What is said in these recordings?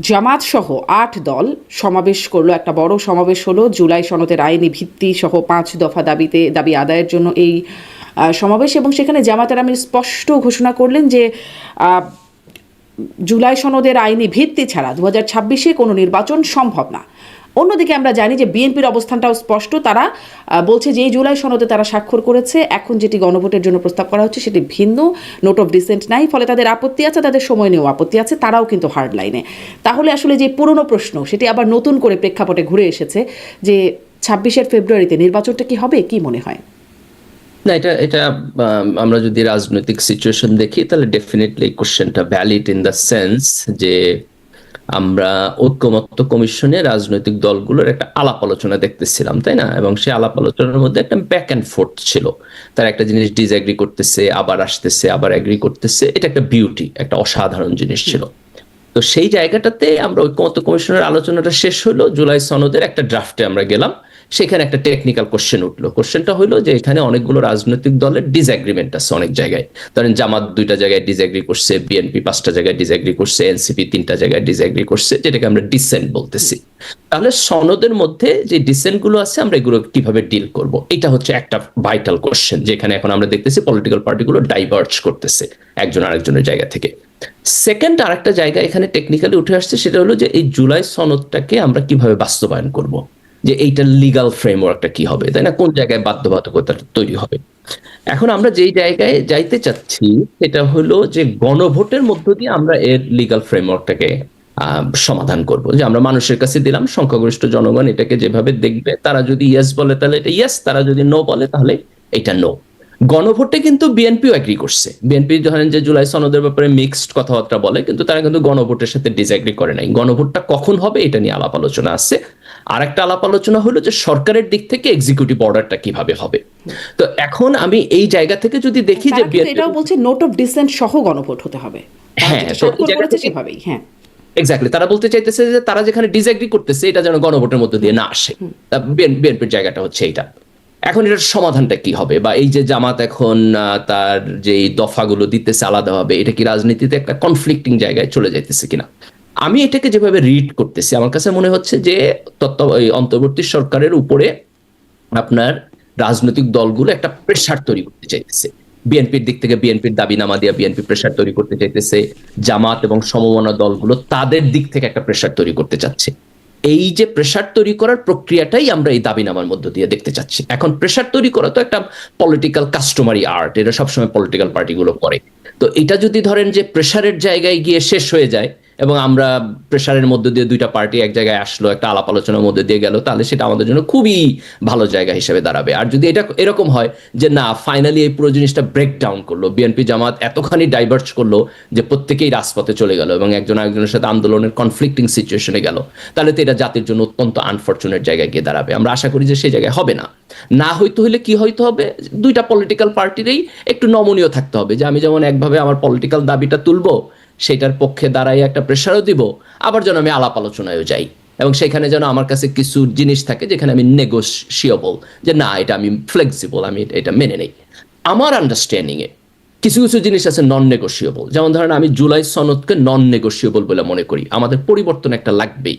জামাত সহ ৮ দল সমাবেশ করলো, একটা বড় সমাবেশ হলো জুলাই সনদের আইনি ভিত্তি সহ ৫ দফা দাবি আদায়ের জন্য এই সমাবেশ। এবং সেখানে জামাতের আমির স্পষ্ট ঘোষণা করলেন যে জুলাই সনদের আইনি ভিত্তি ছাড়া 2026-এ কোনো নির্বাচন সম্ভব না। অন্যদিকে আমরা জানি যে বিএনপির অবস্থানটাও স্পষ্ট, তারা বলছে যে এই জুলাই সনদে তারা স্বাক্ষর করেছে, এখন যেটি গণভোটের জন্য প্রস্তাব করা হচ্ছে সেটি ভিন্ন, নোট অফ ডিসেন্ট নাই, ফলে তাদের আপত্তি আছে, তাদের সময় নিয়েও আপত্তি আছে, তারাও কিন্তু হার্ড লাইনে। তাহলে আসলে যে পুরনো প্রশ্ন সেটি আবার নতুন করে প্রেক্ষাপটে ঘুরে এসেছে যে 26 ফেব্রুয়ারিতে নির্বাচনটা কি হবে, কি মনে হয়? না, এটা আমরা যদি রাজনৈতিক সিচুয়েশন দেখি তাহলে ডেফিনেটলি কোশ্চেনটা ভ্যালিড ইন দ্য সেন্স যে আমরা ঐক্যমত্য কমিশনে রাজনৈতিক দলগুলোর একটা আলাপ আলোচনা দেখতেছিলাম, তাই না? এবং সেই আলাপ আলোচনার মধ্যে একটা ব্যাক অ্যান্ড ফোর্থ ছিল। তারা একটা জিনিস ডিসএগ্রি করতেছে, আবার আসতেছে, আবার এগ্রি করতেছে। এটা একটা বিউটি, একটা অসাধারণ জিনিস ছিল। তো সেই জায়গাটাতে আমরা ঐক্যমত্য কমিশনের আলোচনাটা শেষ হলো, জুলাই সনদের একটা ড্রাফটে আমরা গেলাম। সেখানে একটা টেকনিক্যাল কোশ্চেন উঠলো। কোশ্চেনটা হলো যে এখানে অনেকগুলো রাজনৈতিক দলের ডিসএগ্রিমেন্ট আছে অনেক জায়গায়। ধরেন জামাত 2টা জায়গায় ডিসএগ্রি করছে, বিএনপি 5টা জায়গায় ডিসএগ্রি করছে, এনসিপি 3টা জায়গায় ডিসএগ্রি করছে, যেটাকে আমরা ডিসেন্ট বলতেছি। তাহলে সনদের মধ্যে যে ডিসেন্ট গুলো আছে আমরা এগুলো কিভাবে ডিল করব, এটা হচ্ছে একটা ভাইটাল কোশ্চেন, যেখানে এখন আমরা দেখতেছি পলিটিক্যাল পার্টিগুলো ডাইভার্জ করতেছে একজন আরেকজনের জায়গা থেকে। সেকেন্ড আরেকটা জায়গা এখানে টেকনিক্যালি উঠে আসছে, সেটা হলো যে এই জুলাই সনদটাকে আমরা কিভাবে বাস্তবায়ন করব, যে এইটার লিগাল ফ্রেমওয়ার্কটা কি হবে, তাই না? কোন জায়গায় বাধ্যবাধকতা তৈরি হবে। এখন আমরা যেই জায়গায় যাইতে চাচ্ছি সেটা হলো যে গণভোটের মধ্য দিয়ে আমরা এর লিগাল ফ্রেমওয়ার্কটাকে সমাধান করব। যে আমরা মানুষের কাছে দিলাম, সংখ্যাগরিষ্ঠ জনগণ এটাকে যেভাবে দেখবে, তারা যদি ইয়েস বলে তাহলে এটা ইয়েস, তারা যদি নো বলে তাহলে এটা নো। গণভোটে কিন্তু বিএনপিও এগ্রি করছে। বিএনপি ধরেন যে জুলাই সনদের ব্যাপারে মিক্সড কথাবার্তা বলে, কিন্তু তারা কিন্তু গণভোটের সাথে ডিসএগ্রি করে নাই। গণভোটটা কখন হবে এটা নিয়ে আলাপ আলোচনা আছে। আর একটা আলাপ আলোচনা হলো যে সরকারের দিক থেকে এক্সিকিউটিভ অর্ডারটা কিভাবে হবে। তো এখন আমি এই জায়গা থেকে যদি দেখি যে এটাও বলছে নোট অফ ডিসেন্ট সহ গণভোট হতে হবে। হ্যাঁ, তো এই জায়গা থেকে সেভাবেই, হ্যাঁ, এক্স্যাক্টলি তারা বলতে চাইতেছে যে তারা যেখানে ডিসএগ্রি করতেছে এটা যেন গণভোটের মধ্যে দিয়ে না আসে। বিএনপির জায়গাটা হচ্ছে এইটা। এখন এটার সমাধানটা কি হবে, বা এই যে জামাত এখন তার যে দফাগুলো দিতেছে আলাদাভাবে, এটা কি রাজনীতিতে একটা কনফ্লিক্টিং জায়গায় চলে যাইতেছে কিনা? আমি এটাকে যেভাবে রিড করতেছি আমার কাছে মনে হচ্ছে যে অন্তর্বর্তী সরকারের উপরে আপনার রাজনৈতিক দলগুলো একটা প্রেসার তৈরি করতে চাইতেছে। বিএনপির দিক থেকে বিএনপির দাবিনামা দিয়ে বিএনপি প্রেসার তৈরি করতে চাইতেছে, জামাত এবং সমমনা দলগুলো তাদের দিক থেকে একটা প্রেসার তৈরি করতে চাচ্ছে। এই যে প্রেসার তৈরি করার প্রক্রিয়াটাই আমরা এই দাবিনামার মধ্য দিয়ে দেখতে চাচ্ছি। এখন প্রেসার তৈরি করা তো একটা পলিটিক্যাল কাস্টমারি আর্ট, এটা সবসময় পলিটিক্যাল পার্টিগুলো করে। তো এটা যদি ধরেন যে প্রেসারের জায়গায় গিয়ে শেষ হয়ে যায় এবং আমরা প্রেসারের মধ্যে দিয়ে 2টা পার্টি এক জায়গায় আসলো, একটা আলাপ আলোচনার মধ্যে দিয়ে গেল, তাহলে সেটা আমাদের জন্য খুবই ভালো জায়গা হিসেবে দাঁড়াবে। আর যদি এটা এরকম হয় যে না, ফাইনালি এই পুরো জিনিসটা ব্রেক ডাউন করলো, বিএনপি জামাত এতখানি ডাইভার্জ করলো যে প্রত্যেকেই রাজপথে চলে গেল এবং একজন আরেকজনের সাথে আন্দোলনের কনফ্লিক্টিং সিচুয়েশনে গেল, তাহলে তো এটা জাতির জন্য অত্যন্ত আনফরচুনেট জায়গায় গিয়ে দাঁড়াবে। আমরা আশা করি যে সেই জায়গায় হবে না। না হইতে হলে কি হইতে হবে, 2টা পলিটিক্যাল পার্টিরই একটু নমনীয় থাকতে হবে, যে আমি যেমন একভাবে আমার পলিটিক্যাল দাবিটা তুলবো, সেটার পক্ষে দাঁড়াই একটা প্রেসারও দিব, আবার যেন আমি আলাপ আলোচনায়ও যাই, এবং সেখানে যেন আমার কাছে কিছু জিনিস থাকে যেখানে আমি নেগোশিয়েবল, যে না এটা আমি ফ্লেক্সিবল, আমি এটা মেনে নেই। আমার আন্ডারস্ট্যান্ডিং এ কিছু কিছু জিনিস আছে নন নেগোশিয়েবল। যেমন ধরেন আমি জুলাই সনদকে নন নেগোশিয়েবল বলে মনে করি। আমাদের পরিবর্তন একটা লাগবেই।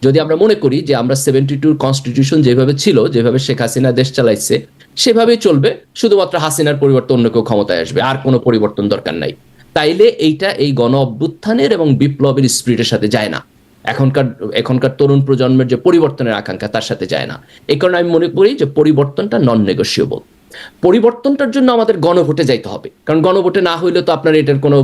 যদি আমরা মনে করি যে আমরা 72 কনস্টিটিউশন যেভাবে ছিল, যেভাবে শেখ হাসিনা দেশ চালাইছে সেভাবেই চলবে, শুধুমাত্র হাসিনার পরিবর্তন অন্য কেউ ক্ষমতায় আসবে, আর কোনো পরিবর্তন দরকার নাই, তাইলে এইটা এই গণ অভ্যুত্থানের এবং বিপ্লবের স্পিরিটের সাথে যায় না। এখনকার তরুণ প্রজন্মের যে পরিবর্তনের আকাঙ্ক্ষা তার সাথে যায় না। এই কারণে আমি মনে করি যে পরিবর্তনটা নন নেগোশিয়েবল। পরিবর্তনটার জন্য আমাদের গণভোটে যাইতে হবে, কারণ গণভোটে না হইলে তো আপনার এটার কোনো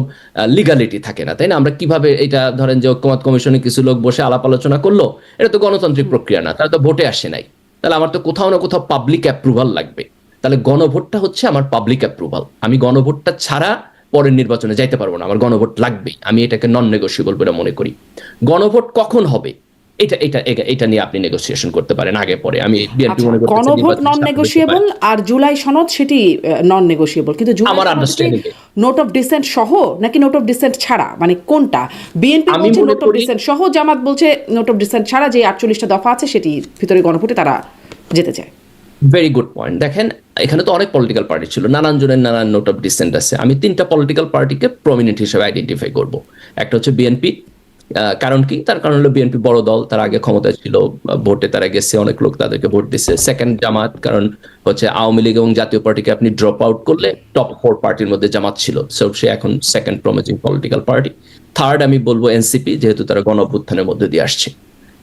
লিগালিটি থাকে না, তাই না? আমরা কিভাবে এটা ধরেন যে ঐক্যমত কমিশনে কিছু লোক বসে আলাপ আলোচনা করলো, এটা তো গণতান্ত্রিক প্রক্রিয়া না, তারা তো ভোটে আসে নাই। তাহলে আমার তো কোথাও না কোথাও পাবলিক অ্যাপ্রুভাল লাগবে। তাহলে গণভোটটা হচ্ছে আমার পাবলিক অ্যাপ্রুভাল। আমি গণভোটটা ছাড়া পরের নির্বাচনে যাইতে পারবো না, আমার গণভোট লাগবেই। আমি এটাকে নন নেগোশিয়েবল বলে মনে করি। গণভোট কখন হবে এটা এটা এটা নিয়ে আপনি নেগোসিয়েশন করতে পারেন আগে পরে। আমি বিএনপি মনে করতেছি গণভোট নন নেগোশিয়েবল আর জুলাই সনদ সেটি নন নেগোশিয়েবল, কিন্তু আমার আন্ডারস্ট্যান্ডিং নোট অফ ডিসেন্ট সহ নাকি নোট অফ ডিসেন্ট ছাড়া, মানে কোনটা? বিএনপি বলছে নোট অফ ডিসেন্ট সহ, জামাত বলছে নোট অফ ডিসেন্ট ছাড়া, যে 48টা দফা আছে সেটি ভিতরে গণভোটে তারা যেতে চায়। Very good point. দেখেন এখানে তো অনেক পলিটিক্যাল পার্টি ছিল, নানান জনের নানান নোট অফ ডিসেন্ট আছে। আমি 3টা পলিটিক্যাল পার্টিকে প্রমিনেন্ট হিসেবে আইডেন্টিফাই করব। একটা হচ্ছে বিএনপি, কারণ কি? তার কারণ হলো বিএনপি বড় দল, তার আগে ক্ষমতায় ছিল, ভোটে তারা গেছে, অনেক লোক তাদেরকে ভোট দিচ্ছে। সেকেন্ড জামাত, কারণ হচ্ছে আওয়ামী লীগ এবং জাতীয় পার্টিকে আপনি ড্রপ আউট করলে টপ 4 পার্টির মধ্যে জামাত ছিল, সো সে এখন second promising political party. Third আমি বলবো এনসিপি, যেহেতু তারা গণ অভ্যুত্থানের মধ্যে দিয়ে আসছে।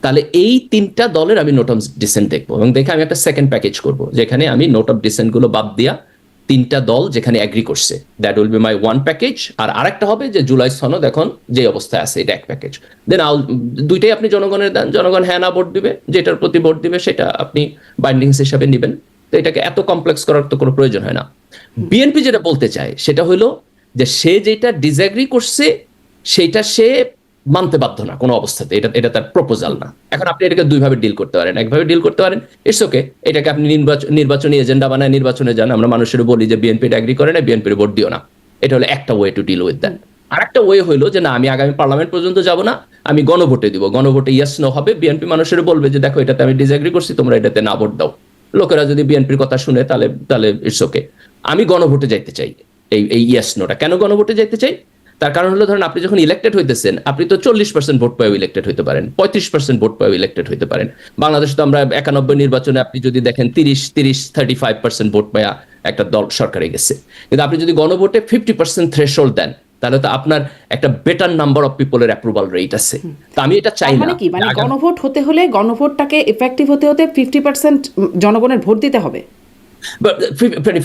তাহলে এই 3টা দলের আমি নোট অফ ডিসেন্ট দেখবো এবং দেখে আমি একটা সেকেন্ড প্যাকেজ করব, যেখানে আমি নোট অফ ডিসেন্ট গুলো বাদ দিয়া 3টা দল যেখানে অ্যাগ্রি করছে, that will be my one package. আর আরেকটা হবে যে জুলাই সনদ এখন যে অবস্থায় আছে, এটা এক প্যাকেজ। দেন দুইটাই আপনি জনগণের দেন, জনগণ হ্যাঁ না ভোট দিবে, যেটার প্রতি ভোট দিবে সেটা আপনি বাইন্ডিংস হিসাবে নেবেন। তো এটাকে এত কমপ্লেক্স করার তো কোনো প্রয়োজন হয় না। বিএনপি যেটা বলতে চায় সেটা হলো যে সে যেটা ডিসএগ্রি করছে সেটা সে মানতে বাধ্য না কোনো অবস্থাতে, এটা তার প্রপোজাল না। এখন আপনি এটাকে দুইভাবে ডিল করতে পারেন, একভাবে ডিল করতে পারেন, ইটস ওকে, এটাকে আপনি নির্বাচনী এজেন্ডা বানায় নির্বাচনে যান। আমরা মানুষের বলি যে বিএনপি এগ্রি করে না, বিএনপির ভোট দিও না। এটা হলো একটা way to deal with that. আর একটা ওয়ে হইলো যে না, আমি আগামী পার্লামেন্ট পর্যন্ত যাব না, আমি গণভোটে দিব, গণভোটে ইয়েস নো হবে, বিএনপি মানুষের বলবে যে দেখো এটাতে আমি ডিসএগ্রি করছি, তোমরা এটাতে না ভোট দাও। লোকেরা যদি বিএনপির কথা শুনে তাহলে ইটস ওকে। আমি গণভোটে যাইতে চাই, এই ইয়েস নোটা কেন গণভোটে যাইতে চাই? তার কারণ হলো ধরেন আপনি যখন ইলেক্টেড হইতেছেন, আপনি তো 40% ভোট পাই ইলেক্টেড হইতে পারেন, 35% ভোট পাই ইলেক্টেড হইতে পারেন। বাংলাদেশে তো আমরা 91 নির্বাচনে আপনি যদি দেখেন 35% ভোট পায়া একটা দল সরকারে গেছে। কিন্তু আপনি যদি গণভোটে 50% থ্রেশহোল্ড দেন, তাহলে তো আপনার একটা বেটার নাম্বার অফ পিপলের অ্যাপ্রুভাল রেট আছে। তো আমি এটা চাই না। মানে কি, মানে গণভোট হতে হলে গণভোটটাকে এফেক্টিভ হতে 50% জনগণের ভোট দিতে হবে,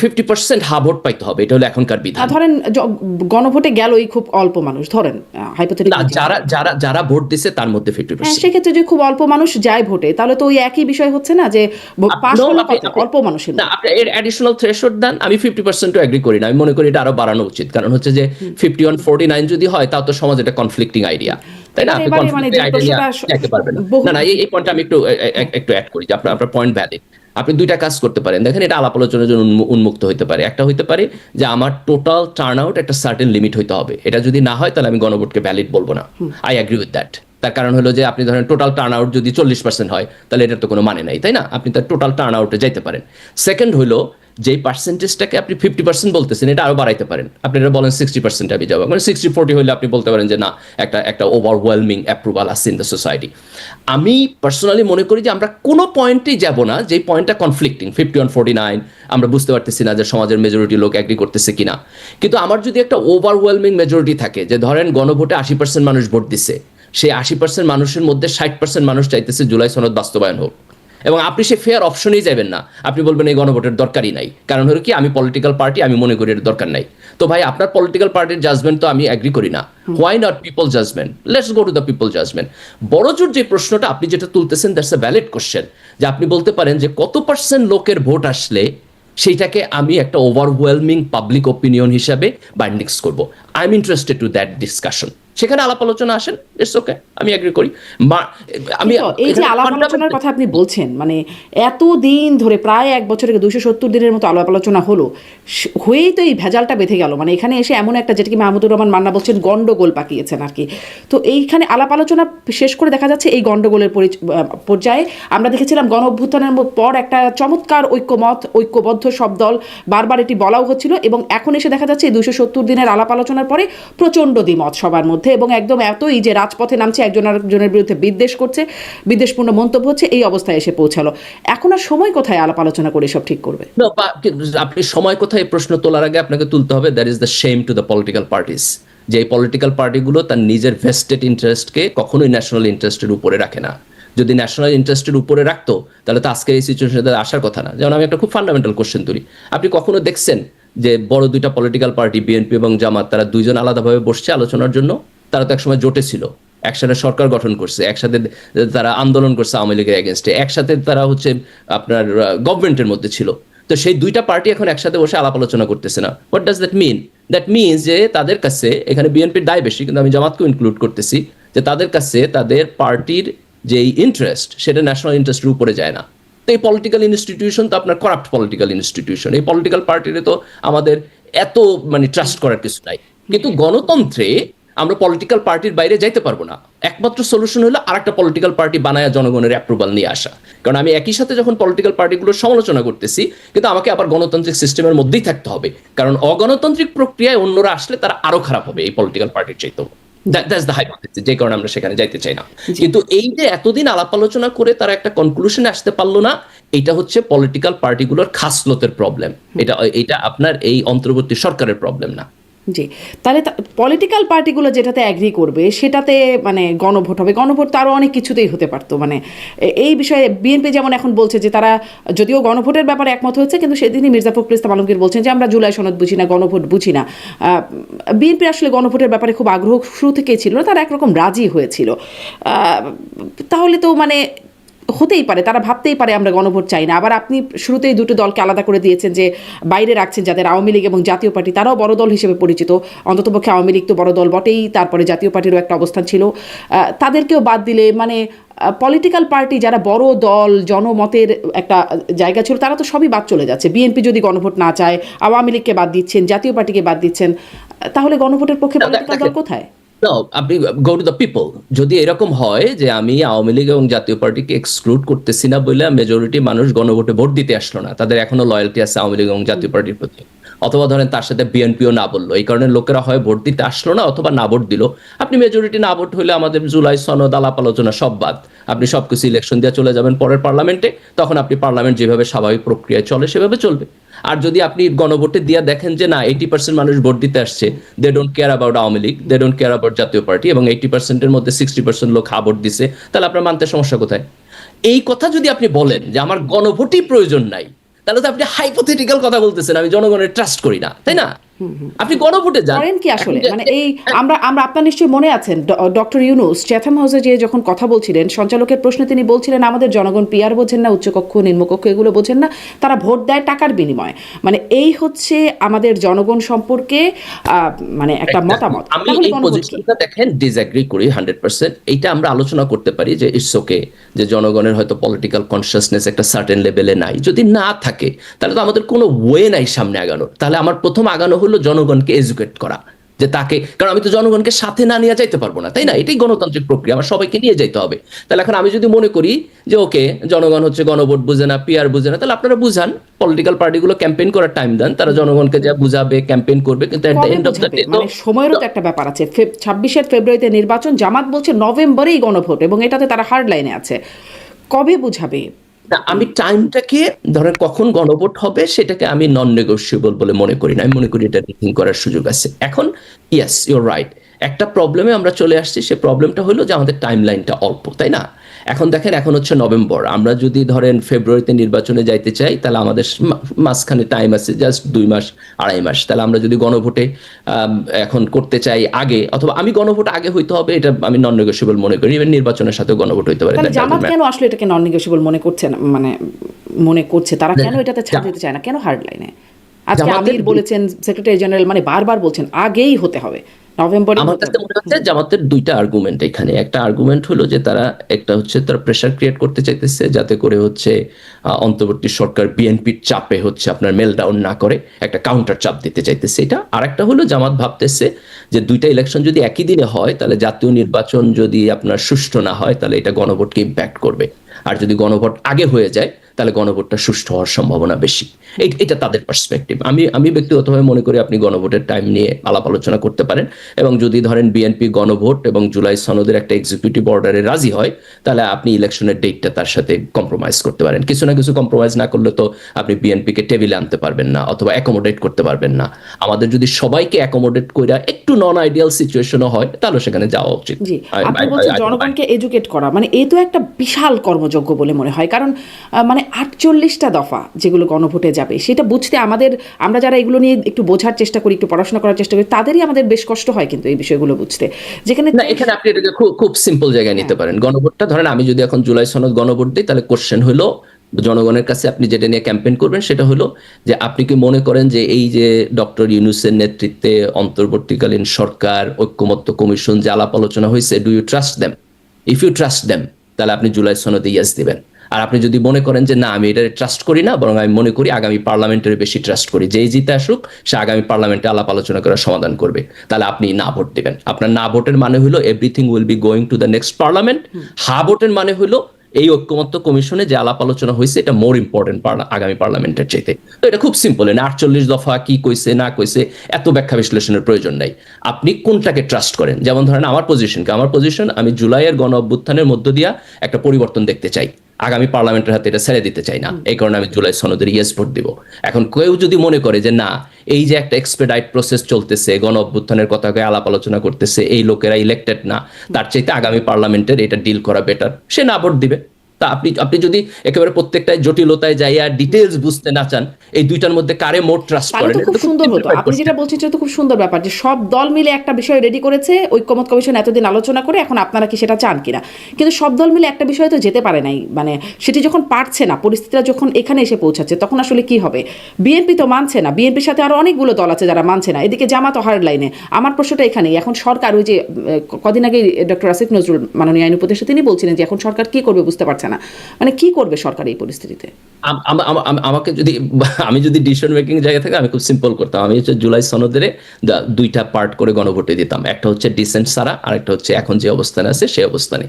50% হা ভোট পাইতে হবে, এটা হলো এখনকার বিধান। ধরেন গণভোটে গেলই খুব অল্প মানুষ, ধরেন হাইপোথেটিক্যাল, যারা ভোট দিছে তার মধ্যে 50%। সেক্ষেত্রে যে খুব অল্প মানুষ যায় ভোটে, তাহলে তো ওই একই বিষয় হচ্ছে না যে পাস হলো অল্প মানুষের। না, আপনি এর অ্যাডিশনাল থ্রেশহোল্ড দেন। আমি 50% এগ্রি করি না, আমি মনে করি এটা আরো বাড়ানো উচিত। কারণ হচ্ছে যে 51-49 যদি হয়, তাও তো সমাজ এটা কনফ্লিক্টিং আইডিয়া, তাই না? আপনি কনফ্লিক্টিং আইডিয়া যেতে পারবেন না। না, এই পয়েন্টটা আমি একটু অ্যাড করি যে আপনার পয়েন্ট ভ্যালিড। আপনি দুইটা কাজ করতে পারেন, দেখেন এটা আলাপ আলোচনার জন্য উন্মুক্ত হইতে পারে। একটা হইতে পারে যে আমার টোটাল টার্ন আউট একটা সার্টেন লিমিট হইতে হবে, এটা যদি না হয় তাহলে আমি গণভোটকে ভ্যালিড বলবো না। I agree with that. তার কারণ হলো যে আপনি ধরেন টোটাল টার্ন আউট যদি 40% হয়, তাহলে এটার তো কোনো মানে নাই, তাই না? আপনি তার টোটাল টার্ন আউটে যাইতে পারেন। সেকেন্ড হলো যেই পার্সেন্টেজটাকে আপনি 50% বলতেছেন, এটা আরো বাড়াইতে পারেন। আপনি এটা বলেন 60% আমি যাবো, মানে 60-40 হলে আপনি বলতে পারেন যে না, একটা ওভারওয়েলমিং অ্যাপ্রুভাল আছে ইন দ্য সোসাইটি। আমি পার্সোনালি মনে করি যে আমরা কোনো পয়েন্টেই যাব না যে পয়েন্টটা কনফ্লিক্টিং, 51-49 আমরা বুঝতে পারতেছি না যে সমাজের মেজরিটি লোক অ্যাগ্রি করতেছে কিনা। কিন্তু আমার যদি একটা ওভারওয়েলমিং মেজরিটি থাকে, যে ধরেন গণভোটে 80% মানুষ ভোট দিচ্ছে, সেই 80% মানুষের মধ্যে 60% মানুষ চাইতেছে জুলাই সনদ বাস্তবায়ন হোক, এবং আপনি সে ফেয়ার অপশনেই যাবেন না, আপনি বলবেন এই গণভোটের দরকারই নাই। কারণ হলো কি, আমি পলিটিক্যাল পার্টি, আমি মনে করি এর দরকার নাই। তো ভাই, আপনার পলিটিক্যাল পার্টির জাজমেন্ট তো আমি এগ্রি করি না। Why not people judgment? Let's go to the people judgment. বড়জোর যে প্রশ্নটা আপনি যেটা তুলতেছেন, দ্যাটস এ ভ্যালিড কোশ্চেন, যে আপনি বলতে পারেন যে কত % লোকের ভোট আসলে সেইটাকে আমি একটা ওভারওয়েলমিং পাবলিক ওপিনিয়ন হিসাবে বাইন্ডিংস করব। I am interested to that discussion. সেখানে আলাপ আলোচনা আসেন, ইটস ওকে, আমি এগ্রি করি। আমি এই যে আলাপ আলোচনার কথা আপনি বলছেন, মানে এতদিন ধরে প্রায় 1 বছরের 270 দিনের মতো আলাপ আলোচনা হলো, হয়েই তো এই ভেজালটা বেঁধে গেল। মানে এখানে এসে এমন একটা, যেটা কি মাহমুদুর রহমান মান্না বলছেন, গন্ডগোল পাকিয়েছেন আর কি। তো এইখানে আলাপ আলোচনা শেষ করে দেখা যাচ্ছে এই গন্ডগোলের পর্যায়ে আমরা দেখেছিলাম গণ অভ্যুত্থানের পর একটা চমৎকার ঐক্যবদ্ধ সব দল, বারবার এটি বলাও হচ্ছিল, এবং এখন এসে দেখা যাচ্ছে এই 270 দিনের আলাপ আলোচনার পরে প্রচণ্ড দ্বিমত সবার মধ্যে, এবং একদম এতই যে রাজপথে নামছে, একজন আরেকজনের বিরুদ্ধে বিদ্বেষ করছে, বিদ্বেষপূর্ণ মন্তব্য হচ্ছে, এই অবস্থায় এসে পৌঁছালো। এখন আর সময় কোথায় আলাপ আলোচনা করে সব ঠিক করবে? আপনি সময় কোথায় প্রশ্ন তোলার আগে আপনাকে তুলতে হবে that is the shame to the political parties, যে এই পলিটিক্যাল পার্টিগুলো তার নিজের ভেস্টেড ইন্টারেস্টকে কখনোই ন্যাশনাল ইন্টারেস্টের উপরে রাখে না। যদি ন্যাশনাল ইন্টারেস্টের উপরে রাখতো, তাহলে তো আজকে এই সিচুয়েশনে আসার কথা না। যেমন আমি একটা খুব ফান্ডামেন্টাল কোশ্চেন তুলি, আপনি কখনো দেখছেন যে বড় দুইটা পলিটিক্যাল পার্টি, বিএনপি এবং জামাত, তারা দুইজন আলাদাভাবে বসছে আলোচনার জন্য? তারা তো একসময় জোটে ছিল, একসাথে সরকার গঠন করছে, একসাথে তারা আন্দোলন করছে আওয়ামী লীগের এগেনস্টে, একসাথে তারা হচ্ছে আপনার গভর্নমেন্টের মধ্যে ছিল। তো সেই দুইটা পার্টি এখন একসাথে বসে আলাপ আলোচনা করতেছে না। What does that mean? That means যে তাদের কাছে, এখানে বিএনপির দায় বেশি, কিন্তু আমি জামাতকেও ইনক্লুড করতেছি, যে তাদের কাছে তাদের পার্টির যে ইন্টারেস্ট, সেটা ন্যাশনাল ইন্টারেস্টের উপরে যায় না। তো এই পলিটিক্যাল ইনস্টিটিউশন তো আপনার করাপ্ট পলিটিক্যাল ইনস্টিটিউশন। এই পলিটিক্যাল পার্টিতে তো আমাদের এত ট্রাস্ট করার কিছু নাই। কিন্তু গণতন্ত্রে আমরা পলিটিক্যাল পার্টির বাইরে যাইতে পারবো না। একমাত্র সলিউশন হলো আরেকটা পলিটিক্যাল পার্টি বানায় জনগণের অ্যাপ্রুভাল নিয়ে আসা। কারণ আমি একই সাথে যখন পলিটিক্যাল পার্টিগুলোর সমালোচনা করতেছি, কিন্তু আমাকে আবার গণতান্ত্রিক সিস্টেমের মধ্যেই থাকতে হবে। কারণ অগণতান্ত্রিক প্রক্রিয়ায় অন্যরা আসলে তারা আরো খারাপ হবে এই পলিটিক্যাল পার্টির চাইতেও। দ্যাটস দ্য হাইপোথিসিস, যে কারণে আমরা সেখানে যাইতে চাই না। কিন্তু এই যে এতদিন আলাপ আলোচনা করে তারা একটা কনক্লুশনে আসতে পারলো না, এটা হচ্ছে পলিটিক্যাল পার্টিগুলোর খাসলতের প্রবলেম। এটা আপনার এই অন্তর্বর্তী সরকারের প্রবলেম না। জি, তাহলে পলিটিক্যাল পার্টিগুলো যেটাতে অ্যাগ্রি করবে সেটাতে মানে গণভোট হবে। গণভোট তো আরও অনেক কিছুতেই হতে পারতো। মানে এই বিষয়ে বিএনপি যেমন এখন বলছে যে তারা যদিও গণভোটের ব্যাপারে একমত হয়েছে, কিন্তু সেদিনই মির্জা ফখরুল ইসলাম আলমগীর বলছেন যে আমরা জুলাই সনদ বুঝি না, গণভোট বুঝি না। বিএনপি আসলে গণভোটের ব্যাপারে খুব আগ্রহ শুরু থেকেই ছিল না, তারা একরকম রাজি হয়েছিল। তাহলে তো মানে হতেই পারে, তারা ভাবতেই পারে আমরা গণভোট চাই না। আবার আপনি শুরুতেই দুটো দলকে আলাদা করে দিয়েছেন, যে বাইরে রাখছেন যাদের আওয়ামী লীগ এবং জাতীয় পার্টি, তারাও বড় দল হিসেবে পরিচিত। অন্ততপক্ষে আওয়ামী লীগ তো বড় দল বটেই, তারপরে জাতীয় পার্টিরও একটা অবস্থান ছিল। তাদেরকেও বাদ দিলে মানে পলিটিক্যাল পার্টি যারা বড় দল, জনমতের একটা জায়গা ছিল, তারা তো সবই বাদ চলে যাচ্ছে। বিএনপি যদি গণভোট না চায়, আওয়ামী লীগকে বাদ দিচ্ছেন, জাতীয় পার্টিকে বাদ দিচ্ছেন, তাহলে গণভোটের পক্ষে পলিটিক্যাল দল কোথায়? আপনি গো টু দ্য পিপল। যদি এরকম হয় যে আমি আওয়ামী লীগ এবং জাতীয় পার্টিকে এক্সক্লুড করতেছি না বলে মেজরিটি মানুষ গণভোটে ভোট দিতে আসলো না, তাদের এখনো লয়্যালটি আছে আওয়ামী লীগ এবং জাতীয় পার্টির প্রতি, অথবা ধরেন তার সাথে বিএনপিও না বললো, এই কারণে লোকেরা হয় ভোট দিতে আসলো না অথবা না ভোট দিল। আপনি মেজরিটি না ভোট হলে আমাদের জুলাই সনদ, আলাপ আলোচনা সব বাদ, আপনি সবকিছু ইলেকশন দিয়ে চলে যাবেন পরের পার্লামেন্টে, তখন আপনি পার্লামেন্ট যেভাবে স্বাভাবিক প্রক্রিয়ায় চলে সেভাবে চলবে। আর যদি আপনি গণভোটে দিয়ে দেখেন যে না 80% মানুষ ভোট দিতে আসছে, they don't care about Awami League, they don't care about Jatiya Party, এবং 80%-এর মধ্যে 60% লোক হা ভোট দিছে, তাহলে আপনার মানতে সমস্যা কোথায়? এই কথা যদি আপনি বলেন যে আমার গণভোটই প্রয়োজন নাই, তাহলে তো আপনি হাইপোথেটিক্যাল কথা বলতেছেন, আমি জনগণের ট্রাস্ট করি না, তাই না? আপনি গণভোটে যান করেন কি আসলে? মানে এই আমরা আপনার নিশ্চয়ই মনে আছেন ডক্টর ইউনূস চ্যাথাম হাউসে যে যখন কথা বলছিলেন, সঞ্চালকের প্রশ্নে তিনি বলছিলেন আমাদের জনগণ পিআর বোঝেন না, উচ্চকক্ষ নিম্নকক্ষ এগুলো বোঝেন না, তারা ভোট দেয় টাকার বিনিময়ে। মানে এই হচ্ছে আমাদের জনগণ সম্পর্কে মানে একটা মতামত। আমি এই পজিশনটা দেখেন ডিসএগ্রি করি 100%। এইটা আমরা আলোচনা করতে পারি যে ইটস ওকে, যে জনগণের হয়তো পলিটিক্যাল কনসিয়াসনেস একটা সার্টেন লেভেলে নাই। যদি না থাকে তাহলে তো আমাদের কোনো ওয়ে নাই সামনে আগানোর। তাহলে আমার প্রথম আগানো হলো জনগণকে এডুকেট করা, যে তাকে, কারণ আমি তো জনগণকে সাথে না নিয়ে যাইতে পারবো না, তাই না? এটাই গণতান্ত্রিক প্রক্রিয়া, আমার সবাইকে নিয়ে যাইতে হবে। তাহলে এখন আমি যদি মনে করি যে ওকে জনগণ হচ্ছে গণভোট বুঝে না, পিআর বুঝে না, তাহলে আপনারা বুঝান, পলিটিক্যাল পার্টিগুলো ক্যাম্পেইন করার টাইম দেন, তারা জনগণকে যা বুঝাবে, ক্যাম্পেইন করবে। কিন্তু at the end of the day মানে সময়েরও তো একটা ব্যাপার আছে। 26 ফেব্রুয়ারিতে নির্বাচন, জামাত বলছে নভেম্বরেই গণভোট, এবং এটাতে তারা হার্ড লাইনে আছে। কবে বুঝাবে? না, আমি টাইমটাকে ধরেন কখন গণভোট হবে সেটাকে আমি নন নেগোশিয়েবল বলে মনে করি না। আমি মনে করি এটা রিথিং করার সুযোগ আছে। এখন ইয়েস ইউর রাইট, একটা প্রবলেমে আমরা চলে আসছি। সে প্রবলেমটা হলো যে আমাদের টাইম লাইনটা অল্প, তাই না? এখন দেখেন, এখন হচ্ছে নভেম্বর, আমরা যদি ধরেন ফেব্রুয়ারিতে নির্বাচনে যাইতে চাই, তাহলে আমাদের মাঝখানে টাইম আছে জাস্ট 2 মাস 2.5 মাস। তাহলে আমরা যদি গণভোটে এখন করতে চাই আগে, অথবা আমি গণভোট আগে হইতে হবে, এটা আমি নন নেগোশিয়েবল মনে করি। ইভেন নির্বাচনের সাথে গণভোট হইতে পারে। জামাত কেন আসলে এটাকে নন নেগোশিয়েবল মনে করছে না? মানে মনে করছে তারা কেন এটাতে ছাড় দিতে চায় না? কেন হার্ড লাইনে? আজকে আমির বলেছেন, সেক্রেটারি জেনারেল মানে বারবার বলছেন আগেই হতে হবে, নভেম্বরে। আমার কাছে মনে হচ্ছে জামাতের দুইটা আর্গুমেন্ট এখানে। একটা আর্গুমেন্ট হলো যে তারা, একটা হচ্ছে তারা প্রেসার ক্রিয়েট করতে চাইতেছে যাতে করে হচ্ছে অন্তর্বর্তী সরকার বিএনপির চাপে হচ্ছে আপনার মেল ডাউন না করে, একটা কাউন্টার চাপ দিতে চাইতেছে এটা। আর একটা হলো জামাত ভাবতেছে যে দুইটা ইলেকশন যদি একই দিনে হয়, তাহলে জাতীয় নির্বাচন যদি আপনার সুষ্ঠু না হয়, তাহলে এটা গণভোটকে ইম্প্যাক্ট করবে। আর যদি গণভোট আগে হয়ে যায়, তাহলে গণভোটটা সুষ্ঠু হওয়ার সম্ভাবনা বেশি। এটা তাদের পার্সপেক্টিভ। আমি ব্যক্তিগতভাবে মনে করি আপনি গণভোটের টাইম নিয়ে আলাপ আলোচনা করতে পারেন, এবং যদি ধরেন বিএনপি গণভোট এবং জুলাই সনদের একটা এক্সিকিউটিভ অর্ডারে রাজি হয়, তাহলে আপনি ইলেকশনের ডেটটা তার সাথে কম্প্রোমাইজ করতে পারেন। কিছু না কিছু কম্প্রোমাইজ না করলে তো আপনি বিএনপিকে টেবিলে আনতে পারবেন না, অথবা অ্যাকোমোডেট করতে পারবেন না। আমাদের যদি সবাইকে অ্যাকোমোডেট করে একটু নন আইডিয়াল সিচুয়েশনও হয়, তাহলে সেখানে যাওয়া উচিত। জি, আপনি বলছেন জনগণকে এডুকেট করা, মানে এই তো একটা বিশাল কর্মযজ্ঞ বলে মনে হয়। কারণ মানে 48টা দফা যেগুলো গণভোটে যাবে, সেটা বুঝতে আমরা যারা এগুলো নিয়ে একটু বোঝার চেষ্টা করি, একটু পড়াশোনা করার চেষ্টা করি, তাদেরই আমাদের বেশ কষ্ট হয় কিন্তু এই বিষয়গুলো বুঝতে। যেখানে না, এখানে আপনি এটাকে খুব সিম্পল জায়গায় নিতে পারেন। গণভোটটা ধরেন আমি যদি এখন জুলাই সনদ গণভোট দিই, তাহলে কোশ্চেন হলো জনগণের কাছে আপনি যেটা নিয়ে ক্যাম্পেইন করবেন সেটা হলো যে আপনি কি মনে করেন যে এই যে ডক্টর ইউনূসের নেতৃত্বে অন্তর্বর্তীকালীন সরকার, ঐক্যমত্য কমিশন যে আলাপ আলোচনা হয়েছে, do you trust them? If you trust them, তাহলে আপনি জুলাই সনদে ইয়েস দিবেন। আর আপনি যদি মনে করেন যে না, আমি এটা ট্রাস্ট করি না, বরং আমি মনে করি আগামী পার্লামেন্টের বেশি ট্রাস্ট করি, যেই জিতে আসুক সে আগামী পার্লামেন্টে আলাপ আলোচনা করে সমাধান করবে, তাহলে আপনি না ভোট দিবেন। আপনার না ভোটের মানে হলো everything will be going to the next parliament. হা ভোটের মানে হলো এই ঐক্যমত্য কমিশনে যে আলাপ আলোচনা হয়েছে এটা মোর ইম্পর্টেন্ট আগামী পার্লামেন্টের চাইতে। তো এটা খুব সিম্পল, 48 দফা কি কইছে না কইছে এত ব্যাখ্যা বিশ্লেষণের প্রয়োজন নাই। আপনি কোনটাকে ট্রাস্ট করেন, যেমন ধরেন আমার পজিশন আমি জুলাইয়ের গণ অভ্যুত্থানের মধ্য দিয়া একটা পরিবর্তন দেখতে চাই, আগামী পার্লামেন্টের হাতে এটা ছেড়ে দিতে চাই না, এই কারণে আমি জুলাই সনদের ইয়েস ভোট দিব। এখন কেউ যদি মনে করে যে না, এই যে একটা এক্সপেডাইট প্রসেস চলতেছে, গণ অভ্যুত্থানের কথাকে আলাপ আলোচনা করতেছে, এই লোকেরা ইলেক্টেড না, তার চাইতে আগামী পার্লামেন্টের এটা ডিল করা বেটার, সে না ভোট দিবে। তা আপনি যদি একেবারে প্রত্যেকটাই জটিলতায় যাইয়া ডিটেলস বুঝতে না চান, এই দুইটার মধ্যে কারে মোর ট্রাস্ট তাহলে করেন, তো খুব সুন্দর হতো। আপনি যেটা বলছেন সেটা তো খুব সুন্দর ব্যাপার যে সব দল মিলে একটা বিষয় রেডি করেছে, ঐক্যমত কমিশন এতদিন আলোচনা করে, এখন আপনারা কি সেটা চান কিনা। কিন্তু সব দল মিলে একটা বিষয় তো যেতে পারে নাই, মানে সেটি যখন পারছে না, পরিস্থিতিটা যখন এখানে এসে পৌঁছাচ্ছে, তখন আসলে কি হবে। বিএনপি তো মানছে না, বিএনপির সাথে আরো অনেকগুলো দল আছে যারা মানছে না, এদিকে জামাত হার্ড লাইনে। আমার প্রশ্নটা এখানেই, এখন সরকার ওই যে কদিন আগে ডক্টর আসিফ নজরুল মাননীয় আইন উপদেষ্টা তিনি বলছিলেন যে এখন সরকার কি করবে বুঝতে পারছে না, মানে কি করবে সরকার এই পরিস্থিতিতে। আমাকে আমি যদি ডিসিশন মেকিং জায়গা থেকে আমি খুব সিম্পল করতাম, আমি হচ্ছে জুলাই সনদের দুইটা পার্ট করে গণভোটে দিতাম, একটা হচ্ছে ডিসেন্ট সারা, আর একটা হচ্ছে এখন যে অবস্থানে আছে সেই অবস্থানে।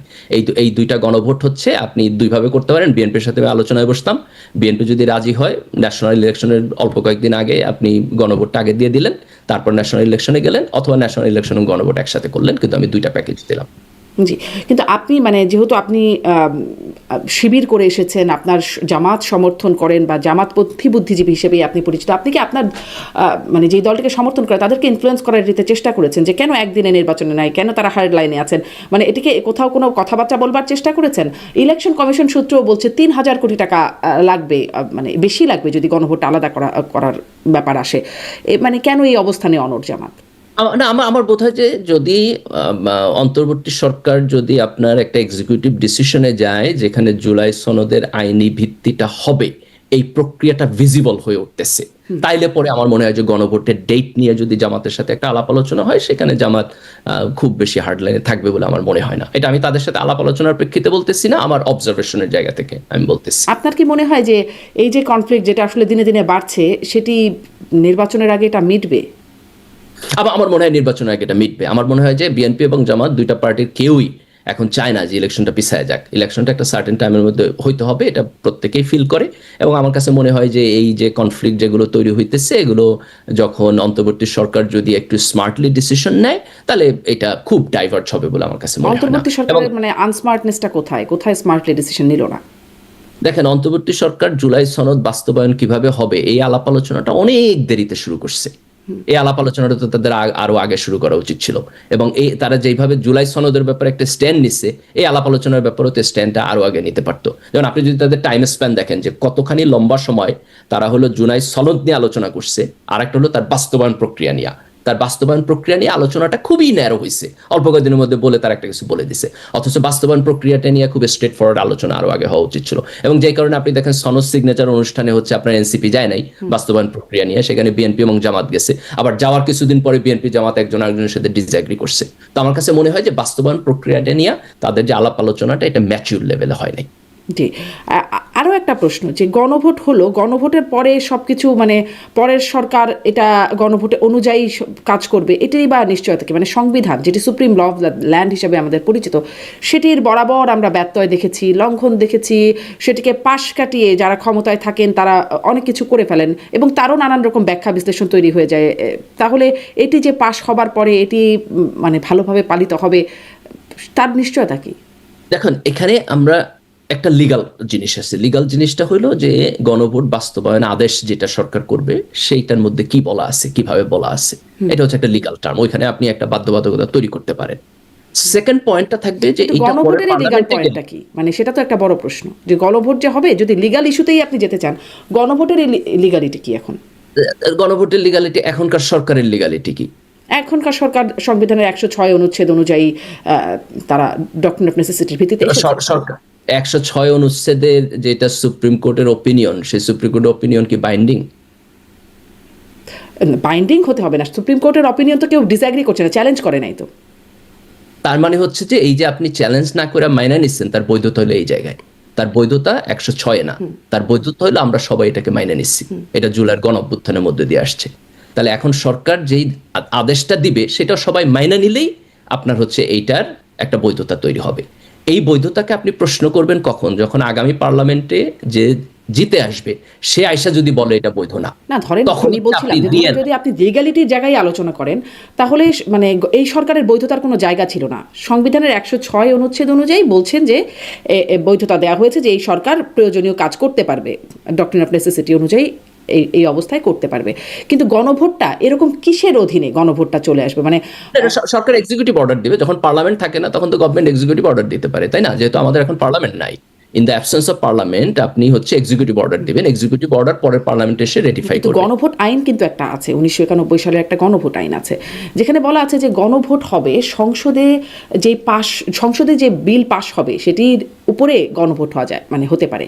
এই দুইটা গণভোট হচ্ছে আপনি দুইভাবে করতে পারেন। বিএনপির সাথে আলোচনায় বসতাম, বিএনপি যদি রাজি হয় ন্যাশনাল ইলেকশনের অল্প কয়েকদিন আগে আপনি গণভোটটা আগে দিয়ে দিলেন, তারপর ন্যাশনাল ইলেকশনে গেলেন, অথবা ন্যাশনাল ইলেকশন গণভোট একসাথে করলেন, কিন্তু আমি দুইটা প্যাকেজ দিলাম। জি, কিন্তু আপনি মানে যেহেতু আপনি শিবির করে এসেছেন, আপনার জামাত সমর্থন করেন বা জামাতপন্থী বুদ্ধিজীবী হিসেবেই আপনি পরিচিত, আপনি কি আপনার মানে যেই দলটিকে সমর্থন করে তাদেরকে ইনফ্লুয়েন্স করার দিতে চেষ্টা করেছেন যে কেন একদিনে নির্বাচনে নাই, কেন তারা হার্ড লাইনে আছেন, মানে এটিকে কোথাও কোনো কথাবার্তা বলবার চেষ্টা করেছেন? ইলেকশন কমিশন সূত্রও বলছে 3,000 কোটি টাকা লাগবে, মানে বেশি লাগবে যদি গণভোট আলাদা করার ব্যাপার আসে। মানে কেন এই অবস্থানে অনড় জামাত? না, আমার বোধ হয় যে যদি অন্তর্বর্তী সরকার যদি আপনার একটা এক্সিকিউটিভ ডিসিশনে যায় যেখানে জুলাই সনদের আইনি ভিত্তিটা হবে, এই প্রক্রিয়াটা ভিজিবল হয়ে উঠতেছে, তাইলে পরে আমার মনে হয় যে গণভোটের ডেট নিয়ে যদি জামাতের সাথে একটা আলাপ আলোচনা হয়, সেখানে জামাত খুব বেশি হার্ড লাইনে থাকবে বলে আমার মনে হয় না। এটা আমি তাদের সাথে আলাপ আলোচনার প্রেক্ষিতে বলতেছি না, আমার অবজারভেশনের জায়গা থেকে আমি বলতেছি। আপনার কি মনে হয় যে এই যে কনফ্লিক্ট যেটা আসলে দিনে দিনে বাড়ছে, সেটি নির্বাচনের আগে এটা মিটবে? আমার মনে হয় নির্বাচনের আগে এটা মিটবে। আমার মনে হয় যে বিএনপি এবং জামাত দুইটা পার্টির কেউই এখন চায় না যে ইলেকশনটা পিছায় যাক। ইলেকশনটা একটা সার্টেন টাইমের মধ্যে হইতে হবে, এটা প্রত্যেকেই ফিল করে। এবং আমার কাছে মনে হয় যে এই যে কনফ্লিক্ট যেগুলো তৈরি হইতেছে, এগুলো যখন অন্তর্বর্তী সরকার যদি একটু স্মার্টলি ডিসিশন নেয়, তাহলে এটা খুব ডাইভার্ট হবে বলে আমার কাছে মনে হয় না। অন্তর্বর্তী সরকারের মানে আনস্মার্টনেসটা কোথায় স্মার্টলি ডিসিশন নিল না? দেখেন, অন্তর্বর্তী সরকার জুলাই সনদ বাস্তবায়ন কিভাবে হবে এই আলাপ আলোচনাটা অনেক দেরিতে শুরু করছে। এই আলাপ আলোচনাটা তো তাদের আরো আগে শুরু করা উচিত ছিল। এবং তারা যেভাবে জুলাই সনদের ব্যাপারে একটা স্ট্যান্ড নিচ্ছে, এই আলাপ আলোচনার ব্যাপারেও তো স্ট্যান্ডটা আরো আগে নিতে পারতো। যেমন আপনি যদি তাদের টাইম স্প্যান দেখেন যে কতখানি লম্বা সময় তারা হলো জুলাই সনদ নিয়ে আলোচনা করছে, আর একটা হলো তার বাস্তবায়ন প্রক্রিয়া নিয়ে। তার বাস্তবায়ন প্রক্রিয়া নিয়ে আলোচনাটা খুবই ন্যারো হয়েছে, অল্প কয়েকদিনের মধ্যে বলে তার একটা কিছু বলে দিছে। অথচ বাস্তবায়ন প্রক্রিয়াটা নিয়ে খুব স্ট্রেট ফরওয়ার্ড আলোচনা আরো আগে হওয়া উচিত ছিল। এবং যেই কারণে আপনি দেখেন সনদ সিগনেচার অনুষ্ঠানে হচ্ছে আপনার এনসিপি যায় নাই বাস্তবায়ন প্রক্রিয়া নিয়ে, সেখানে বিএনপি এবং জামাত গেছে। আবার যাওয়ার কিছুদিন পরে বিএনপি জামাত একজন আরেকজনের সাথে ডিসএগ্রি করছে। তো আমার কাছে মনে হয় যে বাস্তবায়ন প্রক্রিয়াটা নিয়ে তাদের যে আলাপ আলোচনাটা এটা ম্যাচিউর লেভেলে হয় নাই। জি, আরও একটা প্রশ্ন, যে গণভোট হলো, গণভোটের পরে সব কিছু মানে পরের সরকার এটা গণভোটে অনুযায়ী কাজ করবে, এটারই বা নিশ্চয়তা কি? মানে সংবিধান যেটি সুপ্রিম ল অফ ল্যান্ড হিসেবে আমাদের পরিচিত, সেটির বরাবর আমরা ব্যত্যয় দেখেছি, লঙ্ঘন দেখেছি, সেটিকে পাশ কাটিয়ে যারা ক্ষমতায় থাকেন তারা অনেক কিছু করে ফেলেন এবং তারও নানান রকম ব্যাখ্যা বিশ্লেষণ তৈরি হয়ে যায়। তাহলে এটি যে পাশ হবার পরে এটি মানে ভালোভাবে পালিত হবে, তার নিশ্চয়তা কি? দেখুন, এখানে আমরা একটা লিগাল জিনিস আছে। লিগাল জিনিসটা হলো যে গণভোট বাস্তবায়ন আদেশ যেটা সরকার করবে সেইটার মধ্যে কি বলা আছে, কিভাবে বলা আছে, এটা হচ্ছে একটা লিগাল টার্ম। ওইখানে আপনি একটা বাধ্যবাধকতা তৈরি করতে পারেন। সেকেন্ড পয়েন্টটা থাকবে যে গণভোটের লিগাল পয়েন্টটা কি, মানে সেটা তো একটা বড় প্রশ্ন যে গণভোট যে হবে, যদি লিগাল ইস্যুতেই আপনি যেতে চান, গণভোটের লিগালিটি কি? এখন গণভোটের লিগালিটি, এখনকার সরকারের লিগালিটি কি? এখনকার সরকার সংবিধানের 106 অনুচ্ছেদ অনুযায়ী তারা ডক্ট্রিন অফ নেসেসিটির ভিত্তিতে সরকার 106 অনুচ্ছেদের যেটা সুপ্রিম কোর্টের ওপিনিয়ন, সেই সুপ্রিম কোর্টের ওপিনিয়ন কি বাইন্ডিং? বাইন্ডিং হতে হবে না। সুপ্রিম কোর্টের অপিনিয়ন তো কেউ ডিসএগ্রি করছে না, চ্যালেঞ্জ করে নাই তো। তার মানে হচ্ছে যে এই যে আপনি চ্যালেঞ্জ না করে মাইনা নিচ্ছেন, তার বৈধতা হলো এই জায়গায়। তার বৈধতা 106 না, তার বৈধতা হলো আমরা সবাই এটাকে মাইনা নিচ্ছি। এটা জুলাইয়ের গণ অভ্যুত্থানের মধ্যে দিয়ে আসছে। তাহলে এখন সরকার যেই আদেশটা দিবে সেটা সবাই মাইনা নিলেই আপনার হচ্ছে এইটার একটা বৈধতা তৈরি হবে। এই বৈধতাকে আপনি প্রশ্ন করবেন কখন? যখন আগামী পার্লামেন্টে যে জিতে আসবে সে আইসা যদি বলে এটা বৈধ না। না ধরেন তখন আমি বলছিলাম আপনি যে দিয়ে ধরেন যদি আপনি লিগ্যালিটির জায়গায় আলোচনা করেন তাহলে মানে এই সরকারের বৈধতার কোনো জায়গা ছিল না। সংবিধানের 106 অনুচ্ছেদ অনুযায়ী বলছেন যে বৈধতা দেওয়া হয়েছে যে এই সরকার প্রয়োজনীয় কাজ করতে পারবে, ডক্ট্রিন অফ নেসেসিটি অনুযায়ী এই অবস্থায় করতে পারবে। কিন্তু গণভোটটা এরকম কিসের অধীনে গণভোটটা চলে আসবে? মানে সরকার এক্সিকিউটিভ অর্ডার দিবে, যখন পার্লামেন্ট থাকে না তখন তো গভর্নমেন্ট এক্সিকিউটিভ অর্ডার দিতে পারে, তাই না? যেহেতু আমাদের এখন পার্লামেন্ট নাই, in the absence of parliament আপনি হচ্ছে এক্সিকিউটিভ অর্ডার দিবেন, এক্সিকিউটিভ অর্ডার পরের পার্লামেন্টে এসে রেটিফাই কিন্তু করবে। গণভোট আইন কিন্তু একটা আছে, 1991 সালের একটা গণভোট আইন আছে যেখানে বলা আছে যে গণভোট হবে সংসদে যে বিল পাস হবে সেটির উপরে গণভোট হওয়া যায়, মানে হতে পারে।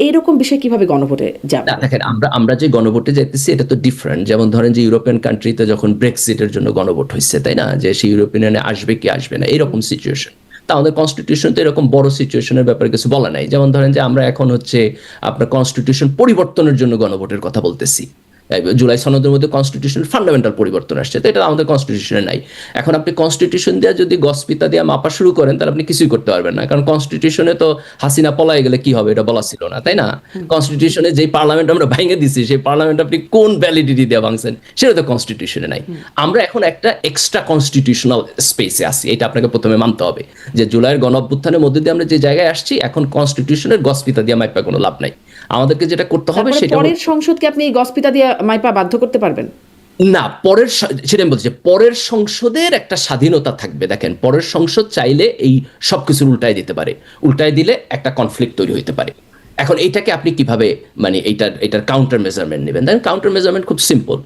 এইরকম বিষয় কিভাবে গণভোটে যাবে? না দেখেন, আমরা যে গণভোটে যাইতেছি এটা তো ডিফারেন্ট। যেমন ধরেন যে ইউরোপিয়ান কান্ট্রিতে যখন ব্রেক্সিটের জন্য গণভোট হয়েছে, তাই না, যে সেই ইউরোপিয়ানে আসবে কি আসবে না এরকম সিচুয়েশন। তা আমাদের কনস্টিটিউশন তো এরকম বড় সিচুয়েশনের ব্যাপারে কিছু বলা নাই। যেমন ধরেন যে আমরা এখন হচ্ছে আপনার কনস্টিটিউশন পরিবর্তনের জন্য গণভোটের কথা বলতেছি। জুলাই সনদের মধ্যে কনস্টিটিউশন ফান্ডামেন্টাল পরিবর্তন আসছে, তো এটা আমাদের কনস্টিটিউশনে নাই। এখন আপনি কনস্টিটিউশন দিয়ে যদি গসপিতা দিয়ে মাপা শুরু করেন তাহলে আপনি কিছুই করতে পারবেন না, কারণ কনস্টিটিউশনে তো হাসিনা পলাই গেলে কি হবে এটা বলা ছিল না, তাই না? কনস্টিটিউশনে যে পার্লামেন্ট আমরা ভেঙে দিছি সেই পার্লামেন্ট আপনি কোন ভ্যালিডিটি দিয়ে ভাঙছেন সেটা তো কনস্টিটিউশনে নাই। আমরা এখন একটা এক্সট্রা কনস্টিটিউশনাল স্পেসে আছি, এটা আপনাকে প্রথমে মানতে হবে যে জুলাইয়ের গণ অভ্যুত্থানের মধ্যে দিয়ে আমরা যে জায়গায় আসছি এখন কনস্টিটিউশনের গসপিতা দিয়ে মাইপা কোনো লাভ নাই। আমাদেরকে যেটা করতে হবে সেটা পরের সংসদকে আপনি এই গসপিতা দিয়ে মাইপা বাধ্য করতে পারবেন না। সেটা আমি বলছি, পরের সংসদের একটা স্বাধীনতা থাকবে। দেখেন, পরের সংসদ চাইলে এই সবকিছু উল্টায় দিতে পারে, উল্টায় দিলে একটা কনফ্লিক্ট তৈরি হতে পারে। এখন এইটাকে আপনি কিভাবে মানে এটার কাউন্টার মেজারমেন্ট নেবেন? দেখেন, কাউন্টার মেজারমেন্ট খুব সিম্পল।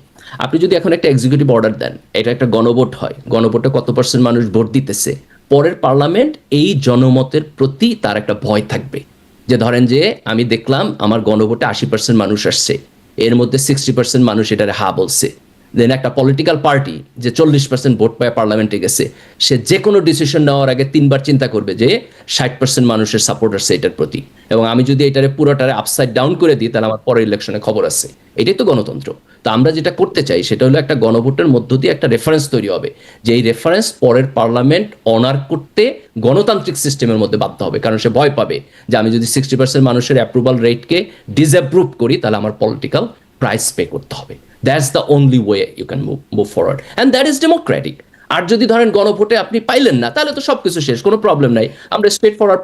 আপনি যদি এখন একটা এক্সিকিউটিভ অর্ডার দেন, এটা একটা গণভোট হয়, গণভোটে কত পার্সেন্ট মানুষ ভোট দিতেছে, পরের পার্লামেন্ট এই জনমতের প্রতি তার একটা ভয় থাকবে যে ধরেন যে আমি দেখলাম আমার গণভোটে 80% মানুষ আসছে, এর মধ্যে 60% মানুষ এটারে হা বলছে, দেন একটা পলিটিক্যাল পার্টি যে 40% ভোট পায় পার্লামেন্টে গেছে, সে যে কোনো ডিসিশন নেওয়ার আগে 3বার চিন্তা করবে যে 60% মানুষের সাপোর্ট আছে এটার প্রতি, এবং আমি যদি এটারে পুরোটারে আপসাইড ডাউন করে দিই তাহলে আমার পরের ইলেকশনে খবর আছে। এটাই তো গণতন্ত্র। তো আমরা যেটা করতে চাই সেটা হলো একটা গণভোটের মধ্য দিয়ে একটা রেফারেন্স তৈরি হবে, যে এই রেফারেন্স পরের পার্লামেন্ট অনার করতে গণতান্ত্রিক সিস্টেমের মধ্যে বাধ্য হবে, কারণ সে ভয় পাবে যে আমি যদি 60% মানুষের অ্যাপ্রুভাল রেটকে ডিসঅ্যাপ্রুভ করি তাহলে আমার পলিটিক্যাল প্রাইস পে করতে হবে। That's the only way you can move forward, and that is democratic. আর যদি ধরেন গণভোটে আপনি পাইলেন না তাহলে তো সবকিছু শেষ, কোনো প্রবলেম নাই, আমরা স্ট্রেট ফরওয়ার্ড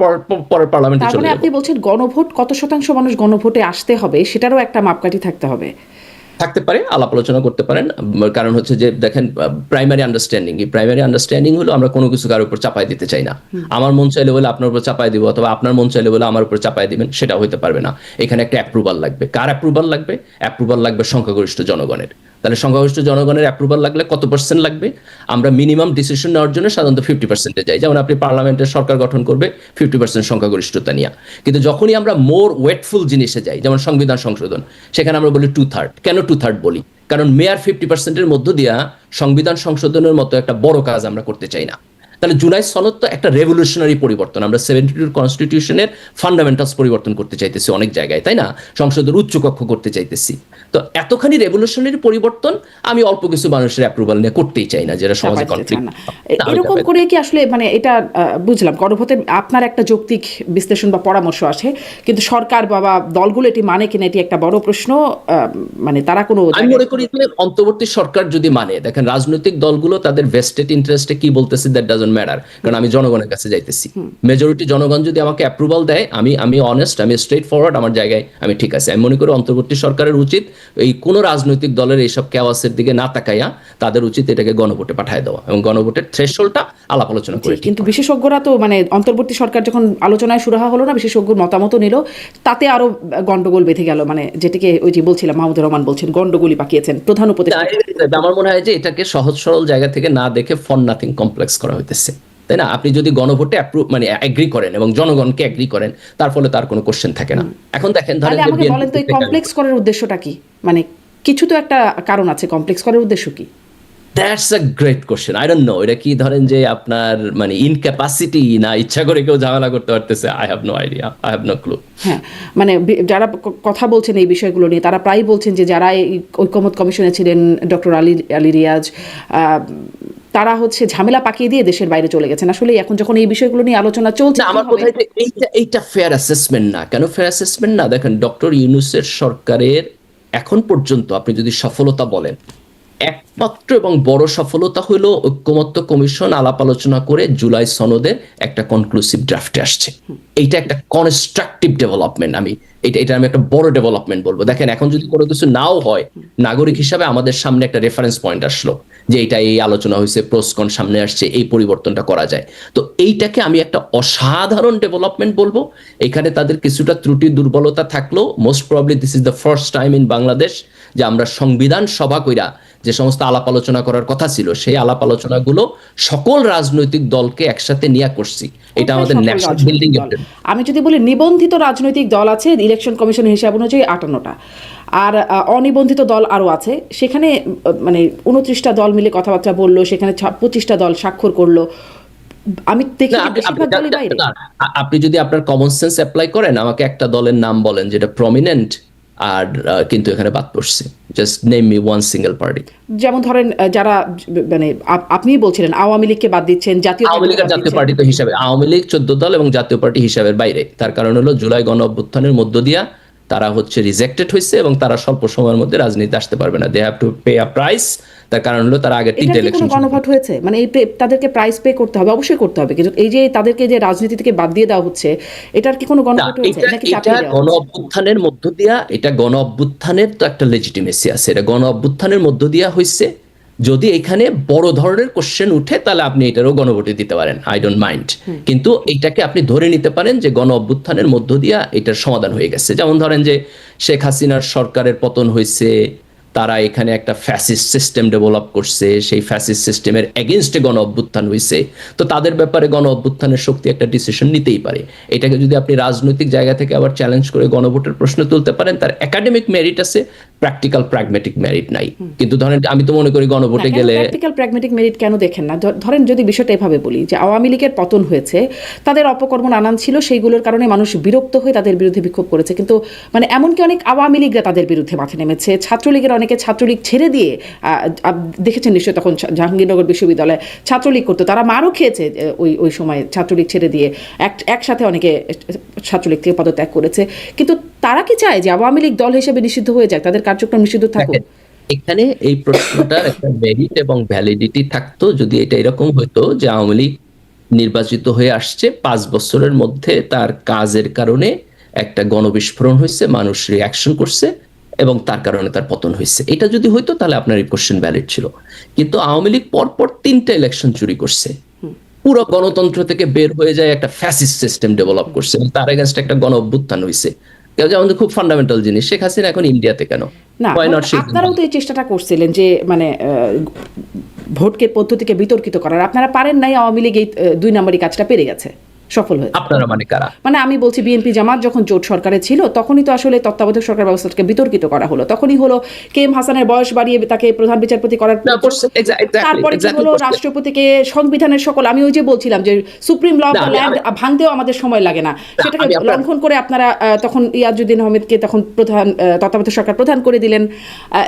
পরের পার্লামেন্টে তার চলে মানে যাব। আপনি বলছেন গণভোট কত শতাংশ মানুষ গণভোটে আসতে হবে সেটারও একটা মাপকাঠি থাকতে হবে? থাকতে পারে, আলাপ আলোচনা করতে পারেন। কারণ হচ্ছে যে দেখেন, প্রাইমারি আন্ডারস্ট্যান্ডিং, এই প্রাইমারি আন্ডারস্ট্যান্ডিং হলো আমরা কোনো কিছু কারোর উপর চাপাই দিতে চাই না। আমার মন চাইলে বলে আপনার উপর চাপাই দিব, অথবা আপনার মন চাইলে বলে আমার উপর চাপাই দিবেন, সেটা হইতে পারবে না। এখানে একটা অ্যাপ্রুভাল লাগবে। কার অ্যাপ্রুভাল লাগবে? অ্যাপ্রুভাল লাগবে সংখ্যাগরিষ্ঠ জনগণের। তাহলে সংখ্যাগরিষ্ঠ জনগণের অ্যাপ্রুভাল লাগলে কত পার্সেন্ট লাগবে? আমরা মিনিমাম ডিসিশন নেওয়ার জন্য সাধারণত 50% যাই। যেমন আপনি পার্লামেন্টের সরকার গঠন করবে 50% সংখ্যাগরিষ্ঠতা নিয়ে। কিন্তু যখনই আমরা মোর ওয়েটফুল জিনিসে যাই, যেমন সংবিধান সংশোধন, সেখানে আমরা বলি 2/3। কেন 2/3 বলি? কারণ মেয়ার 50%-এর মধ্য দিয়া সংবিধান সংশোধনের মতো একটা বড় কাজ আমরা করতে চাই না। তাহলে জুলাই সনদ তো একটা রেভলিউশনারি পরিবর্তন। আমরা 72 কনস্টিটিউশনের ফান্ডামেন্টালস পরিবর্তন করতে চাইতেছি অনেক জায়গায়, তাই না? সংসদের উচ্চকক্ষ করতে চাইতেছি। তো এতখানি রেভলিউশনারি পরিবর্তন আমি অল্প কিছু মানুষের অ্যাপ্রুভাল নিয়ে করতেই চাই না, যেটা সমাজে কনফ্লিক্ট। এরকম করে কি আসলে মানে এটা বুঝলাম গণভোটে আপনার একটা যৌক্তিক বিশ্লেষণ বা পরামর্শ আছে, কিন্তু সরকার বা দলগুলো এটি মানে কিনা এটি একটা বড় প্রশ্ন। মানে তারা কোনো, আমি মনে করি যে অন্তর্বর্তী সরকার যদি মানে, দেখেন রাজনৈতিক দলগুলো তাদের ভেস্টেড ইন্টারেস্টে কি বলতেছে দ্যাট ডাজন্ট ম্যাটার, কারণ আমি জনগণের কাছে যাইতেছি। মেজরিটি জনগণ যদি আমাকে অ্যাপ্রুভাল দেয়, আমি অনেস্ট, আমি স্ট্রেট ফরওয়ার্ড, আমার জায়গায় আমি ঠিক আছে। আমি মনে করি অন্তর্বর্তী সরকারের উচিত এই কোনো রাজনৈতিক দলের এইসব কেওয়াসের দিকে না তাকাইয়া তাদের উচিত এটাকে গণভোটে পাঠায় দেওয়া, এবং গণভোটের থ্রেশহোল্ডটা আলাপ আলোচনা করে। কিন্তু বিশেষজ্ঞরা তো মানে অন্তর্বর্তী সরকার যখন আলোচনায় শুরু হলো না, বিশেষজ্ঞর মতামত নিল, তাতে আরো গন্ডগোল বেঁধে গেল। মানে যেটাকে ওই যে বলছিলাম মাহমুদুর রহমান বলছেন গন্ডগোলই পাকিয়েছেন প্রধান উপদেষ্টা। আমার মনে হয় যে এটাকে সহজ সরল জায়গা থেকে না দেখে ফর নাথিং কমপ্লেক্স করা হইতেছে, তাই না? আপনি যদি গণভোটে মানে এগ্রি করেন এবং জনগণকে এগ্রি করেন, তার ফলে তার কোনো কোশ্চেন থাকে না। এখন দেখেন, তাহলে আমাকে বলেন তো এই কমপ্লেক্স করার উদ্দেশ্যটা কি? মানে কিছু তো একটা কারণ আছে, কমপ্লেক্স করার উদ্দেশ্য কি? That's a great question. I don't know এটা কি ধরেন যে আপনার মানে ইনক্যাপাসিটি, না ইচ্ছা করে কেউ ঝামেলা করতে পারতেছে? I have no idea, I have no clue. হ্যাঁ, মানে যারা কথা বলছেন এই বিষয়গুলো নিয়ে তারা প্রায় বলছেন যে যারা এই ঐকমত্য কমিশনে ছিলেন, ডক্টর আলী রিয়াজ, তারা হচ্ছে ঝামেলা পাকিয়ে দিয়ে দেশের বাইরে চলে গেছেন। আসলে এখন যখন এই বিষয়গুলো নিয়ে আলোচনা চলছে, না, আমার কথা হচ্ছে এইটা ফেয়ার অ্যাসেসমেন্ট না। কেন ফেয়ার অ্যাসেসমেন্ট না? দেখেন, ডক্টর ইউনূসের সরকারের এখন পর্যন্ত আপনি যদি সফলতা বলেন, একমাত্র এবং বড় সফলতা হলো ঐক্যমত্য কমিশন আলাপ আলোচনা করে জুলাই সনদের একটা কনক্লুসিভ ড্রাফটে আসছে। এইটা একটা কনস্ট্রাকটিভ ডেভেলপমেন্ট। এটা আমি একটা বড় ডেভেলপমেন্ট বলবো। দেখেন, এখন যদি কোনো কিছু নাও হয়, নাগরিক হিসাবে আমাদের সামনে একটা রেফারেন্স পয়েন্ট আসলো যে এটা এই আলোচনা হয়েছে, প্রোসকন সামনে আসছে, এই পরিবর্তনটা করা যায়। তো এইটাকে আমি একটা অসাধারণ ডেভেলপমেন্ট বলবো। এখানে তাদের কিছুটা ত্রুটি দুর্বলতা থাকলেও most probably this is the first time in Bangladesh যে আমরা সংবিধান সভা কইরা যে সমস্ত আলাপ আলোচনা করার কথা ছিল, সেই আলাপ আলোচনাগুলো সকল রাজনৈতিক দলকে একসাথে নিয়ে করছি। এটা আমাদের ন্যাশনাল বিল্ডিং। আমি যদি বলি, নিবন্ধিত রাজনৈতিক দল আছে ইলেকশন কমিশনের হিসাব অনুযায়ী 58টা, আর অনিবন্ধিত দল আরো আছে। সেখানে মানে 29টা দল মিলে কথাবার্তা বললো, সেখানে 25টা দল স্বাক্ষর করলো। আমি দেখি আপনি যদি আপনার কমন সেন্স অ্যাপ্লাই করেন, আমাকে একটা দলের নাম বলেন যেটা প্রমিনেন্ট আর কিন্তু এখানে বাদ পড়ছে। Just name me one single party. যেমন ধরেন, যারা মানে আপনি বলছিলেন আওয়ামী লীগকে বাদ দিচ্ছেন, আওয়ামী লীগের জাতীয় পার্টি তো হিসাবে আওয়ামী লীগ 14 দল এবং জাতীয় পার্টি হিসাবের বাইরে। তার কারণ হলো জুলাই গণ অভ্যুত্থানের মধ্য দিয়া তারা হচ্ছে রিজেক্টেড হয়েছে এবং তারা স্বল্প সময়ের মধ্যে রাজনীতি আসতে পারবে না। They have to pay a price. তার কারণ হলো তারা আগে 3টা ইলেকশন গণভোট হয়েছে, মানে এই তাদেরকে প্রাইস পে করতে হবে, অবশ্যই করতে হবে। কিন্তু এই যে তাদেরকে যে রাজনীতি থেকে বাদ দিয়ে দেওয়া হচ্ছে, এটার কি কোনো গণভোট হয়েছে নাকি চাপিয়ে দেওয়া? গণ অভ্যুত্থানের মধ্য দিয়া, এটা গণ অভ্যুত্থানের তো একটা লেজিটিমেসি আছে। এটা গণ অভ্যুত্থানের মধ্য দিয়া হয়েছে। যদি এখানে বড় ধরনের কোশ্চেন উঠে তাহলে আপনি এটারও গণভোটে দিতে পারেন, আই ডোন্ট মাইন্ড। কিন্তু এইটাকে আপনি ধরে নিতে পারেন যে গণ অভ্যুত্থানের মধ্য দিয়া এটার সমাধান হয়ে গেছে। যেমন ধরেন যে শেখ হাসিনার সরকারের পতন হয়েছে, তারা এখানে একটা ফ্যাসিস্ট সিস্টেম ডেভেলপ করছে, সেই ফ্যাসিস্ট সিস্টেমের এগেনস্টে গণ অভ্যুত্থান হয়েছে। তো তাদের ব্যাপারে গণ অভ্যুত্থানের শক্তি একটা ডিসিশন নিতেই পারে। এটাকে যদি আপনি রাজনৈতিক জায়গা থেকে আবার চ্যালেঞ্জ করে গণভোটের প্রশ্ন তুলতে পারেন, তার একাডেমিক মেরিট আছে, প্র্যাকটিক্যাল প্র্যাগমেটিক মেরিট নাই। কিন্তু ধরেন, আমি তো মনে করি গণভোটে গেলে প্র্যাকটিক্যাল প্র্যাগমেটিক মেরিট কেন দেখেন না? ধরেন যদি বিষয়টা এভাবে বলি যে আওয়ামী লীগের পতন হয়েছে, তাদের অপকর্ম নানান ছিল, সেইগুলোর কারণে মানুষ বিরক্ত হয়ে তাদের বিরুদ্ধে বিক্ষোভ করেছে। কিন্তু মানে এমনকি অনেক আওয়ামী লীগরা তাদের বিরুদ্ধে মাঠে নেমেছে, ছাত্রলীগের অনেকে ছাত্রলীগ ছেড়ে দিয়ে, দেখেছেন নিশ্চয়ই, তখন জাহাঙ্গীরনগর বিশ্ববিদ্যালয়ে ছাত্রলীগ করতো, তারা মারও খেয়েছে ওই সময় ছাত্রলীগ ছেড়ে দিয়ে। একসাথে অনেকে ছাত্রলীগ থেকে পদত্যাগ করেছে। কিন্তু তারা কি চায় যে আওয়ামী লীগ দল হিসেবে নিষিদ্ধ হয়ে যায়, তাদের কার্যক্রম নিষিদ্ধ থাকুক? এখানে এই প্রশ্নটার একটা মেরিট এবং ভ্যালিডিটি থাকতো যদি এটা এরকম হতো যে আওয়ামী লীগ নির্বাচিত হয়ে আসছে, 5 বছরের মধ্যে তার কাজের কারণে একটা গণবিস্ফোরণ হয়েছে, মানুষ রিয়াকশন করছে এবং তার কারণে তার পতন হয়েছে। এটা যদি হইতো তাহলে আপনার এই কোশ্চেন ভ্যালিড ছিল। কিন্তু আওয়ামী লীগ পরপর 3টা ইলেকশন চুরি করছে, পুরো গণতন্ত্র থেকে বের হয়ে যায়, একটা ফ্যাসিস্ট সিস্টেম ডেভেলপ করছে, তার এগেইনস্ট একটা গণ অভ্যুত্থান হয়েছে। আমাদের খুব ফান্ডামেন্টাল জিনিস, শেখ হাসিনা এখন ইন্ডিয়াতে কেন? না, আপনারাও তো এই চেষ্টাটা করছিলেন যে মানে ভোটকে পদ্ধতিকে বিতর্কিত করার। আপনারা পারেন নাই, আওয়ামী লীগ এই 2 নম্বরই কাজটা পেরে গেছে, সফল হয়েছে। আপনারা মানে কারা? মানে আমি বলছি, বিএনপি জামাত যখন জোট সরকারে ছিল, তখনই তো আসলে তত্ত্বাবধায়ক সরকার ব্যবস্থাকে বিতর্কিত করা হলো। তখনই হলো কে এম হাসানের বয়স বাড়িয়ে তাকে প্রধান বিচারপতি করার, তারপরে কি হলো রাষ্ট্রপতিকে সংবিধানের সকল, আমি ওই যে বলছিলাম যে supreme law of the land ভাঙতেও আমাদের সময় লাগে না, সেটাকে লঙ্ঘন করে আপনারা তখন ইয়াজউদ্দিন আহমেদকে তখন প্রধান তত্ত্বাবধায়ক সরকার প্রধান করে দিলেন।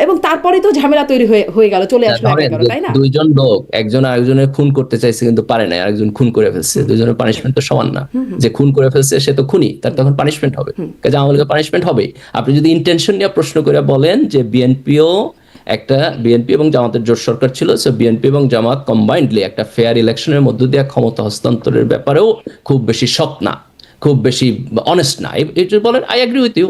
এবং তারপরে তো ঝামেলা তৈরি হয়ে গেল, চলে আসলো, তাই না? দুইজন লোক একজন আরেকজনের খুন করতে চাইছে কিন্তু পারে না, আরেকজন খুন করে ফেলছে, দুইজনের পানিশমেন্ট তো সমান না। যে খুন করে ফেলছে সে তো খুনি, তার তখন পানিশমেন্ট হবে, কাজে আওয়ামী লীগের পানিশমেন্ট হবে। আপনি যদি ইন্টেনশন নিয়ে প্রশ্ন করে বলেন যে বিএনপি এবং জামাতের জোট সরকার ছিল, সো বিএনপি এবং জামাত কম্বাইন্ডলি একটা ফেয়ার ইলেকশনের মধ্য দিয়ে ক্ষমতা হস্তান্তরের ব্যাপারেও খুব বেশি সৎ না, খুব বেশি অনেস্ট না, এটা বলেন, আই এগ্রি উইথ ইউ।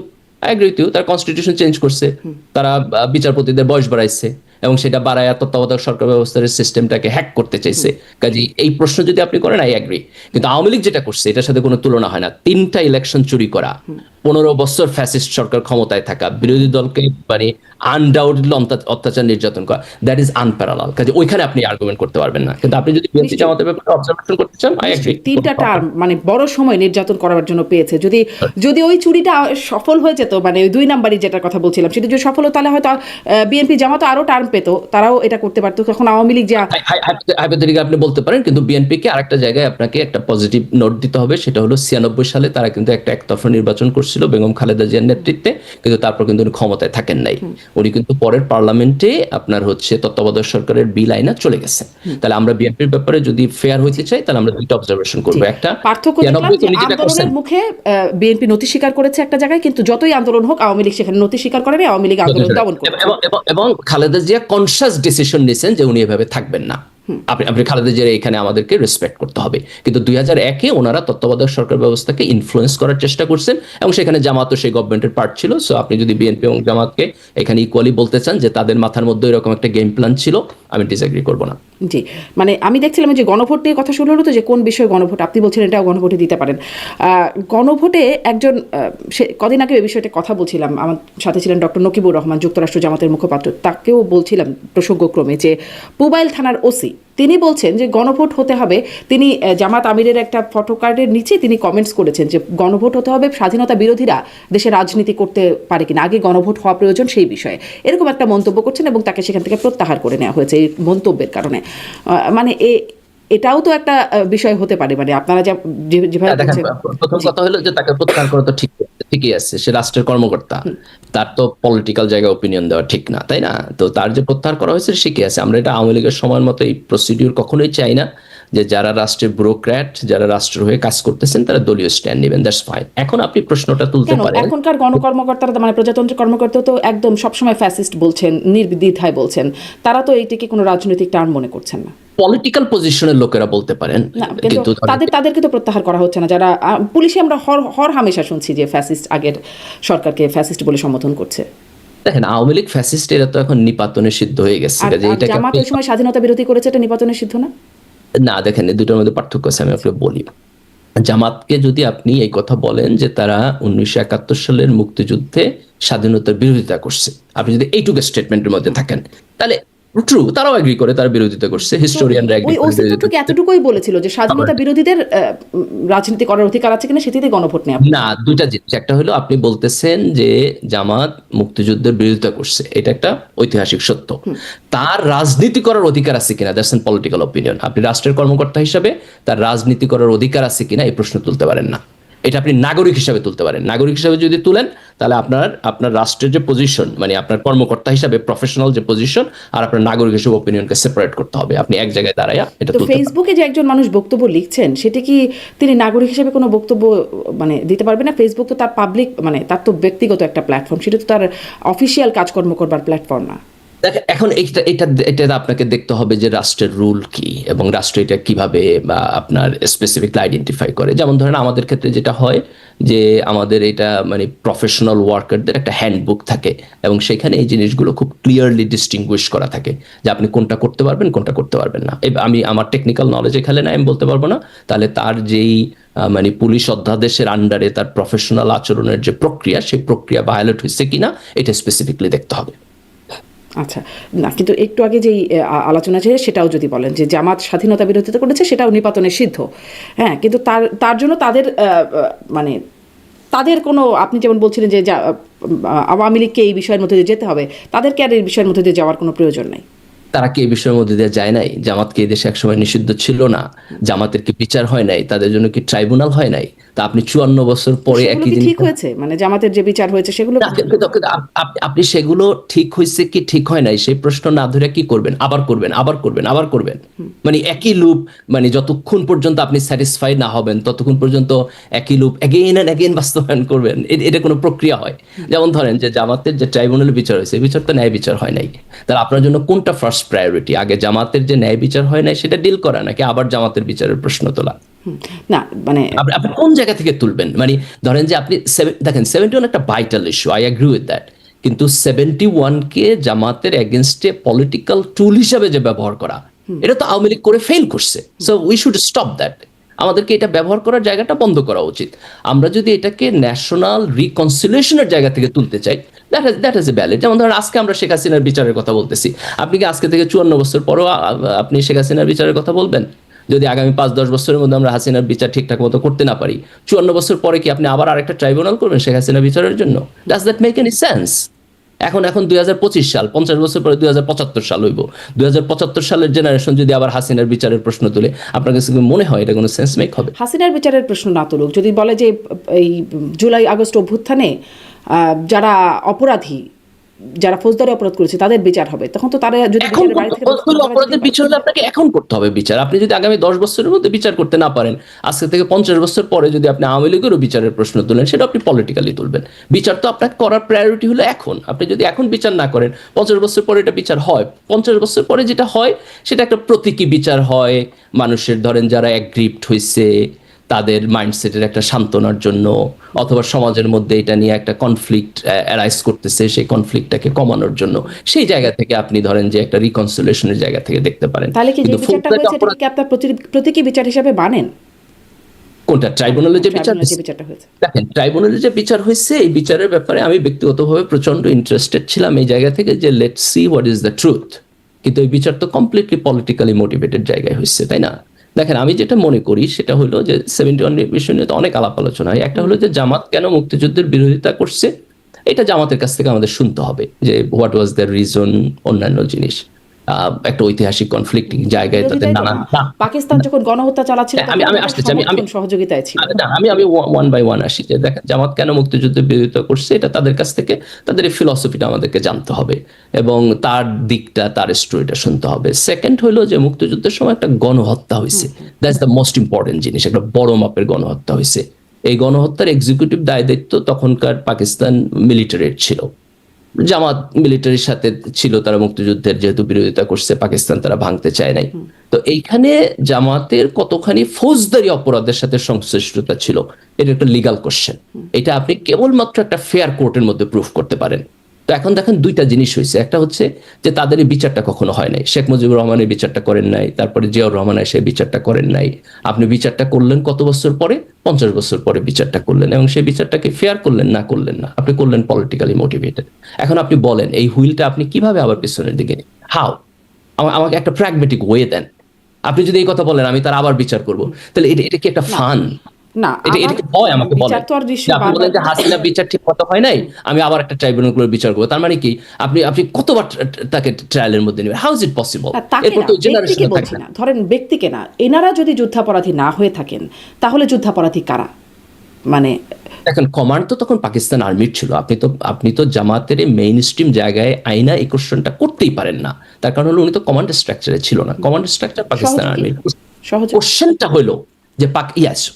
তার কনস্টিটিউশন চেঞ্জ করছে, তারা বিচারপতিদের বয়স বাড়াইছে এবং সেটা বাড়ায় তত্ত্বাবধায়ক সরকার ব্যবস্থার সিস্টেমটাকে হ্যাক করতে চাইছে। কাজে এই প্রশ্ন যদি আপনি করেন, আই এগ্রি। কিন্তু আওয়ামী লীগ যেটা করছে এটার সাথে কোনো তুলনা হয় না। 3টা ইলেকশন চুরি করা, 15 বছর ফ্যাসিস্ট সরকার ক্ষমতায় থাকা, বিরোধী দলকে মানে আনডাউটেডলি অত্যাচার নির্যাতন করা, দ্যাট ইজ আনপ্যারালাল। কাজে ওইখানে আপনি আর্গুমেন্ট করতে পারবেন না। কিন্তু আপনি যদি বিএনপি জামাতের ব্যাপারে অবজারভেশন করতে চান, আই এগ্রি। 3টা টার্ম মানে বড় সময় নির্যাতন করার জন্য পেয়েছে। যদি ওই চুরিটা সফল হয়ে যেত, মানে ওই 2 নাম্বারই যেটার কথা বলছিলাম, সেটা যদি সফল হতো, তাহলে হয়তো বিএনপি জামাত আরো টার্ম পেত, তারাও এটা করতে পারতো। তখন আওয়ামী লীগ আপনি বলতে পারেন। কিন্তু বিএনপিকে আরেকটা জায়গায় আপনাকে একটা পজিটিভ নোট দিতে হবে, সেটা হলো 96 সালে তারা কিন্তু একটা একতরফা নির্বাচন করছে করছিল বেগম খালেদা জিয়ার নেতৃত্বে, কিন্তু তারপর কিন্তু উনি ক্ষমতায় থাকেন নাই। উনি কিন্তু পরের পার্লামেন্টে আপনার হচ্ছে তত্ত্বাবধায়ক সরকারের বিল আইনা চলে গেছে। তাহলে আমরা বিএনপির ব্যাপারে যদি ফেয়ার হইতে চাই তাহলে আমরা দুইটা অবজারভেশন করবো। একটা পার্থক্য দেখলাম যে আন্দোলনের মুখে বিএনপি নথি স্বীকার করেছে একটা জায়গায়, কিন্তু যতই আন্দোলন হোক আওয়ামী লীগ সেখানে নথি স্বীকার করেনি, আওয়ামী লীগ আন্দোলন দমন করে। এবং খালেদা জিয়া কনসিয়াস ডিসিশন নিয়েছেন যে উনি এভাবে থাকবেন না। আপনি খালেদা জিয়ার এখানে আমাদেরকে রেসপেক্ট করতে হবে। কিন্তু 2001-এ ওনারা তত্ত্বাবধায়ক সরকার ব্যবস্থাকে ইনফ্লুয়েন্স করার চেষ্টা করছেন এবং সেখানে জামাতও সেই গভর্নমেন্টের পার্ট ছিল। সো আপনি যদি বিএনপি এবং জামাতকে এখানে ইকুয়ালি বলতে চান যে তাদের মাথার মধ্যে এরকম একটা গেম প্ল্যান ছিল, আমি ডিসএগ্রি করবো না। জি, মানে আমি দেখছিলাম যে গণভোট নিয়ে কথা শুরু হলো, তো যে কোন বিষয়ে গণভোট, আপনি বলছেন এটাও গণভোটে দিতে পারেন। গণভোটে একজন কদিন আগে এই বিষয়টা কথা বলছিলাম, আমার সাথে ছিলেন ডক্টর নকিবুর রহমান, যুক্তরাষ্ট্র জামাতের মুখপাত্র, তাকেও বলছিলাম প্রসঙ্গক্রমে যে পুবাইল থানার ওসি তিনি বলছেন যে গণভোট হতে হবে। তিনি জামাত আমিরের একটা ফটোকার্ডের নিচে তিনি কমেন্টস করেছেন যে গণভোট হতে হবে, স্বাধীনতা বিরোধীরা দেশে রাজনীতি করতে পারে কিনা, আগে গণভোট হওয়া প্রয়োজন সেই বিষয়ে এরকম একটা মন্তব্য করছেন এবং তাকে সেখান থেকে প্রত্যাহার করে নেওয়া হয়েছে এই মন্তব্যের কারণে। মানে এটাও তো একটা বিষয় হতে পারে, মানে আপনারা যেভাবে প্রথম কথা হলো যে তাকে প্রত্যাহার করা তো ঠিকই আছে, সে রাষ্ট্রের কর্মকর্তা, তার তো পলিটিক্যাল জায়গায় ওপিনিয়ন দেওয়া ঠিক না, তাই না? তো তার যে প্রত্যাহার করা হয়েছে ঠিকই আছে। আমরা এটা আওয়ামী লীগের সময়ের মতো এই প্রসিডিউর কখনোই চাই না যে যারা রাষ্ট্রের ব্যুরোক্র্যাট, যারা রাষ্ট্রের হয়ে কাজ করতেছেন তারা দলীয় স্ট্যান্ড নেবেন, দ্যাটস ফাইন। এখন আপনি প্রশ্নটা তুলতে পারেন, এখনকার গণকর্মকর্তারা মানে প্রজাতন্ত্রের কর্মকর্তা তো একদম সবসময় ফ্যাসিস্ট বলছেন, নির্দ্বিধায় বলছেন, তারা তো এইটাকে কোনো রাজনৈতিক টার্ম মনে করছেন না। পলিটিক্যাল পজিশনের লোকেরা বলতে পারেন, কিন্তু তাদেরকে তো প্রত্যাহার করা হচ্ছে না। যারা পুলিশে আমরা হর হামেশা শুনছি যে ফ্যাসিস্ট, আগের সরকারকে ফ্যাসিস্ট বলে সম্বোধন করছে। দেখেন আওয়ামী লীগ ফ্যাসিস্ট, এরা তো এখন নিপাতনে সিদ্ধ হয়ে গেছে। জামাত ওই সময় স্বাধীনতা বিরোধী করেছে, এটা নিপাতনে সিদ্ধ না? না, দেখেন এই দুটোর মধ্যে পার্থক্য আছে, আমি আপনাকে বলি। জামাতকে যদি আপনি এই কথা বলেন যে তারা 1971 সালের মুক্তিযুদ্ধে স্বাধীনতার বিরোধিতা করছে, আপনি যদি এইটুকু স্টেটমেন্টের মধ্যে থাকেন তাহলে ট্রু, তারাও এগ্রি করে তারা বিরোধিতা করছে, হিস্টোরিয়ানরা এগ্রি করে। এতটুকুই বলেছিল যে স্বাধীনতা বিরোধীদের রাজনীতি করার অধিকার আছে কিনা সেটিতে গণভোট নেওয়া না। দুইটা জিনিস, একটা হলো আপনি বলতেছেন যে জামাত মুক্তিযুদ্ধের বিরোধিতা করছে, এটা একটা ঐতিহাসিক সত্য। তার রাজনীতি করার অধিকার আছে কিনা, দ্যাটস এন পলিটিক্যাল অপিনিয়ন। আপনি রাষ্ট্রের কর্মকর্তা হিসাবে তার রাজনীতি করার অধিকার আছে কিনা এই প্রশ্ন তুলতে পারেন না, এটা আপনি নাগরিক হিসাবে তুলতে পারেন। নাগরিক হিসাবে যদি তুলেন তাহলে আপনার রাষ্ট্রের যে পজিশন, মানে আপনার কর্মকর্তা হিসাবে প্রফেশনাল যে পজিশন আর আপনার নাগরিক হিসেবে অপিনিয়নকে সেপারেট করতে হবে। আপনি এক জায়গায় দাঁড়ায় এটা তুলতে। ফেসবুকে যে একজন মানুষ বক্তব্য লিখছেন সেটা কি তিনি নাগরিক হিসেবে কোনো বক্তব্য মানে দিতে পারবে না? ফেসবুক তো তার পাবলিক, মানে তার তো ব্যক্তিগত একটা প্ল্যাটফর্ম, সেটা তো তার অফিসিয়াল কাজকর্ম করবার প্ল্যাটফর্ম না। এখন এটা আপনাকে দেখতে হবে যে রাষ্ট্রের রুল কি এবং রাষ্ট্র এটা কিভাবে বা আপনার স্পেসিফিকলি আইডেন্টিফাই করে। যেমন ধরেন আমাদের ক্ষেত্রে যেটা হয় যে আমাদের এটা মানে প্রফেশনাল ওয়ার্কারদের একটা হ্যান্ডবুক থাকে এবং সেখানে এই জিনিসগুলো খুব ক্লিয়ারলি ডিস্টিংগুইশ করা থাকে যে আপনি কোনটা করতে পারবেন কোনটা করতে পারবেন না। আমি আমার টেকনিক্যাল নলেজ এখানে না, আমি বলতে পারবো না। তাহলে তার যেই মানে পুলিশ অধ্যাদেশের আন্ডারে তার প্রফেশনাল আচরণের যে প্রক্রিয়া, সেই প্রক্রিয়া ভায়োলেট হয়েছে কিনা এটা স্পেসিফিকলি দেখতে হবে। আচ্ছা, না কিন্তু একটু আগে যেই আলোচনা ছিল সেটাও যদি বলেন যে জামাত স্বাধীনতা বিরোধিতা করেছে, সেটাও নিপাতনে সিদ্ধ। হ্যাঁ, কিন্তু তার জন্য তাদের মানে তাদের কোনো, আপনি যেমন বলছিলেন যে আওয়ামী লীগকে এই বিষয়ের মধ্যে দিয়ে যেতে হবে, তাদেরকে আর এই বিষয়ের মধ্যে দিয়ে যাওয়ার কোনো প্রয়োজন নাই। তারা কি এই বিষয়ের মধ্যে দিয়ে যায় নাই? জামাতকে এই দেশে একসময় নিষিদ্ধ ছিল না? জামাতের কি বিচার হয় নাই? তাদের জন্য কি ট্রাইব্যুনাল হয় নাই? তা আপনি 54 বছর পরে একই জিনিস ঠিক হয়েছে, মানে জামাতের যে বিচার হয়েছে সেগুলো আপনি সেগুলো ঠিক হয়েছে কি ঠিক হয় নাই সেই প্রশ্ন না ধরে কি করবেন? আবার করবেন। মানে একই লুপ, মানে যতক্ষণ পর্যন্ত আপনি স্যাটিসফাই না হবেন ততক্ষণ পর্যন্ত একই লুপ এগেইন এন্ড এগেইন বাস্তবায়ন করবেন। এটা কোনো প্রক্রিয়া হয়? যেমন ধরেন যে জামাতের যে ট্রাইব্যুনালে বিচার হয়েছে, বিচার তো ন্যায় বিচার হয় নাই। তাহলে আপনার জন্য কোনটা ফার্স্ট প্রায়োরিটি? আগে জামাতের যে ন্যায় বিচার হয় নাই সেটা ডিল করা, নাকি আবার জামাতের বিচারের প্রশ্ন তোলা? না, মানে আপনি কোন জায়গা থেকে তুলবেন? মানে ধরেন যে আপনি দেখেন 71 একটা vital issue, I agree with that, কিন্তু 71-কে জামাতের এগেইনস্টে পলিটিক্যাল টুল হিসাবে যে ব্যবহার করা, এটা তো আওয়ামী লীগ করে ফেল করছে। So we should stop that. আমাদেরকে এটা ব্যবহার করার জায়গাটা বন্ধ করা উচিত। আমরা যদি এটাকে ন্যাশনাল রিকনসিলিয়েশনের জায়গা থেকে তুলতে চাই, দ্যাট ইজ এ ভ্যালিড। যেমন ধরেন আজকে আমরা শেখ হাসিনার বিচারের কথা বলতেছি, আপনি কি আজকে থেকে 54 বছর পরেও আপনি শেখ হাসিনার বিচারের কথা বলবেন? যদি আগামী 5-10 বছরের মধ্যে আমরা হাসিনার বিচার ঠিকঠাক মতো করতে না পারি, 54 বছর পরে কি আপনি আবার আরেকটা ট্রাইব্যুনাল করবেন শেখ হাসিনা বিচারের জন্য? Does that make any sense? এখন 2025 সাল, 50 বছর পরে 2075 সাল হইব। 2075 সালের জেনারেশন যদি আবার হাসিনার বিচারের প্রশ্ন তুলে, আপনার কাছে কি মনে হয় এটা কোনো সেন্স মেক হবে? হাসিনার বিচারের প্রশ্ন না তুলুক, যদি বলে যে এই জুলাই আগস্ট অভ্যুত্থানে যারা অপরাধী, যারা ফৌজদারি অপরাধ করেছে তাদের বিচার হবে, তখন তো তারা যদি এখন অপরাধের বিচার হলে আপনাকে এখন করতে হবে বিচার। আপনি যদি আগামী 10 বছরের মধ্যে বিচার করতে না পারেন, আজকে থেকে 50 বছর পরে যদি আপনি আওয়ামী লীগেরও বিচারের প্রশ্ন তুলেন, সেটা আপনি পলিটিক্যালি তুলবেন। বিচার তো আপনাকে করার প্রায়োরিটি হলো এখন। আপনি যদি এখন বিচার না করেন, 50 বছর পরে এটা বিচার হয়। 50 বছর পরে যেটা হয় সেটা একটা প্রতীকী বিচার হয়, মানুষের ধরেন যারা অ্যাগ্রিভড হয়েছে তাদের মাইন্ডসেটের একটা সান্ত্বনার জন্য, অথবা সমাজের মধ্যে এটা নিয়ে একটা কনফ্লিক্ট অ্যারাইজ করতেছে, সেই কনফ্লিক্টটাকে কমানোর জন্য, সেই জায়গা থেকে আপনি ধরেন যে একটা রিকনসিলিয়েশনের জায়গা থেকে দেখতে পারেন। তাহলে কি যে বিচারটা হয়েছে এটা কি আপনার প্রতীকী বিচার হিসেবে মানেন? কোনটা? ট্রাইব্যুনালে যে বিচারটা হয়েছে, দেখেন ট্রাইব্যুনালে যে বিচার হয়েছে, এই বিচারের ব্যাপারে আমি ব্যক্তিগতভাবে প্রচন্ড ইন্টারেস্টেড ছিলাম এই জায়গা থেকে যে let's see what is the truth. কিন্তু এই বিচার তো কমপ্লিটলি পলিটিক্যালি মোটিভেটেড জায়গায় হয়েছে, তাই না? দেখেন, আমি যেটা মনে করি সেটা হলো যে 71 বিষয় নিয়ে তো অনেক আলাপ আলোচনা হয়। একটা হলো যে জামাত কেন মুক্তিযুদ্ধের বিরোধিতা করছে, এটা জামাতের কাছ থেকে আমাদের শুনতে হবে যে হোয়াট ওয়াজ দ্য রিজন, অন্যান্য জিনিস। একটা ঐতিহাসিক কনফ্লিক্টিং জায়গায় তাদের নানা, পাকিস্তান যখন গণহত্যা চালাচ্ছিল আমি আসতে চাই, আমি সহযোগিতায় ছিল। আমি ওয়ান বাই ওয়ান আসি যে দেখেন জামাত কেন মুক্তিযুদ্ধের বিরোধিতা করছে, এটা তাদের কাছ থেকে তাদের এই ফিলসফিটা আমাদেরকে জানতে হবে এবং তার দিকটা, তার স্টোরিটা শুনতে হবে। সেকেন্ড হলো যে মুক্তিযুদ্ধের সময় একটা গণহত্যা হয়েছে, দ্যাটস দ্য মোস্ট ইম্পর্টেন্ট জিনিস। একটা বড় মাপের গণহত্যা হয়েছে। এই গণহত্যার এক্সিকিউটিভ দায় দায়িত্ব তখনকার পাকিস্তান মিলিটারির ছিল। জামাত মিলিটারির সাথে ছিল, তারা মুক্তিযুদ্ধের যেহেতু বিরোধিতা করছে, পাকিস্তান তারা ভাঙতে চায় নাই। তো এইখানে জামাতের কতখানি ফৌজদারি অপরাধের সাথে সংশ্লিষ্টতা ছিল, এটা একটা লিগাল কোশ্চেন। এটা আপনি কেবলমাত্র একটা ফেয়ার কোর্টের মধ্যে প্রুফ করতে পারেন। তো এখন দেখেন দুইটা জিনিস হয়েছে। একটা হচ্ছে যে তাদের এই বিচারটা কখনো হয় নাই, শেখ মুজিবুর রহমানের বিচারটা করেন নাই, তারপরে জিয়াউর রহমান এসে বিচারটা করেন নাই। আপনি বিচারটা করলেন কত বছর পরে? 50 বছর পরে বিচারটা করলেন, এবং সেই বিচারটাকে ফেয়ার করলেন না, আপনি করলেন পলিটিক্যালি মোটিভেটেড। এখন আপনি বলেন এই হুইলটা আপনি কিভাবে আবার পিছনের দিকে, হাউ? আমাকে একটা প্র্যাগমেটিক ওয়ে দেন। আপনি যদি এই কথা বলেন আমি তার আবার বিচার করব, তাহলে এটা কি একটা ফান? না, এটা কি হয়? আমাকে বলেন। আপনি বলেন যে হাসিনা বিচার ঠিক মতো হয় নাই, আমি আবার একটা ট্রাইব্যুনাল বিচার করবো, তার মানে কি আপনি কতবার তাকে ট্রায়ালের মধ্যে নেবেন? How is it possible? এরপর তো জেনারেশন থাকবে না। ধরেন ব্যক্তিকে না, এনারা যদি যুদ্ধাপরাধী না হয়ে থাকেন তাহলে যুদ্ধাপরাধী কারা? মানে দেখেন, কমান্ড তো তখন পাকিস্তান আর্মির ছিল। আপনি তো জামাতের মেইন স্ট্রিম জায়গায় আইনা এই কোশ্চেনটা করতেই পারেন না। তার কারণ হলো উনি তো কমান্ড স্ট্রাকচারে ছিল না। কমান্ড স্ট্রাকচার পাকিস্তান আর্মির। কোশ্চেনটা হলো যে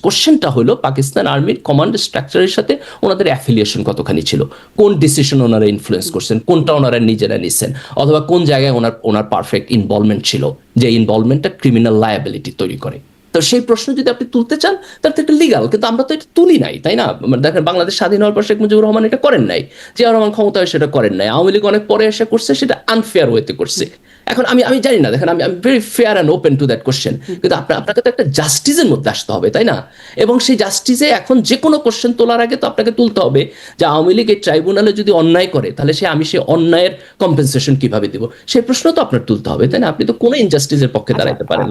কোশ্চেনটা হলো পাকিস্তান আর্মির কমান্ড স্ট্রাকচারের সাথে ওনাদের অ্যাফিলিয়েশন কতখানি ছিল, কোন ডিসিশন ওনারা ইনফ্লুয়েন্স করছেন, কোনটা ওনারা নিজেরা নিচ্ছেন, অথবা কোন জায়গায় ওনার পারফেক্ট ইনভলভমেন্ট ছিল, যে ইনভলভমেন্টটা ক্রিমিনাল লায়াবিলিটি তৈরি করে। তো সেই প্রশ্ন যদি আপনি তুলতে চান তাহলে তো এটা লিগাল, কিন্তু আমরা তো এটা তুলি নাই, তাই না? দেখেন, বাংলাদেশ স্বাধীন হওয়ার পর শেখ মুজিবুর রহমান এটা করেন নাই, জিয়াউর রহমান ক্ষমতায় সেটা করেন নাই, আওয়ামী লীগ অনেক পরে এসে করছে, সেটা আনফেয়ার ওয়েতে করছে। এখন আমি জানি না, দেখেন আমি very fair and open to that question, কিন্তু আপনাকে তো একটা জাস্টিসের মধ্যে আসতে হবে, তাই না? এবং সেই জাস্টিসে এখন যে কোনো কোশ্চেন তোলার আগে তো আপনাকে তুলতে হবে যে আওয়ামী লীগ এই ট্রাইব্যুনালে যদি অন্যায় করে তাহলে আমি সেই অন্যায়ের কম্পেনসেশন কিভাবে দিব, সেই প্রশ্ন তো আপনার তুলতে হবে, তাই না? আপনি তো কোনো ইনজাস্টিসের পক্ষে দাঁড়াইতে পারেন।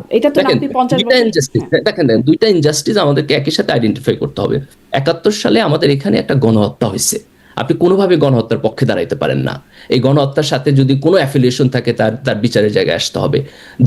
দেখেন দুইটা ইনজাস্টিস আমাদেরকে একই সাথে আইডেন্টিফাই করতে হবে। 71 সালে আমাদের এখানে একটা গণহত্যা হয়েছে, আপনি কোনোভাবে গণহত্যার পক্ষে দাঁড়াইতে পারেন না। এই গণহত্যার সাথে যদি কোনো অ্যাফিলিয়েশন থাকে তার বিচারের জায়গায় আসতে হবে।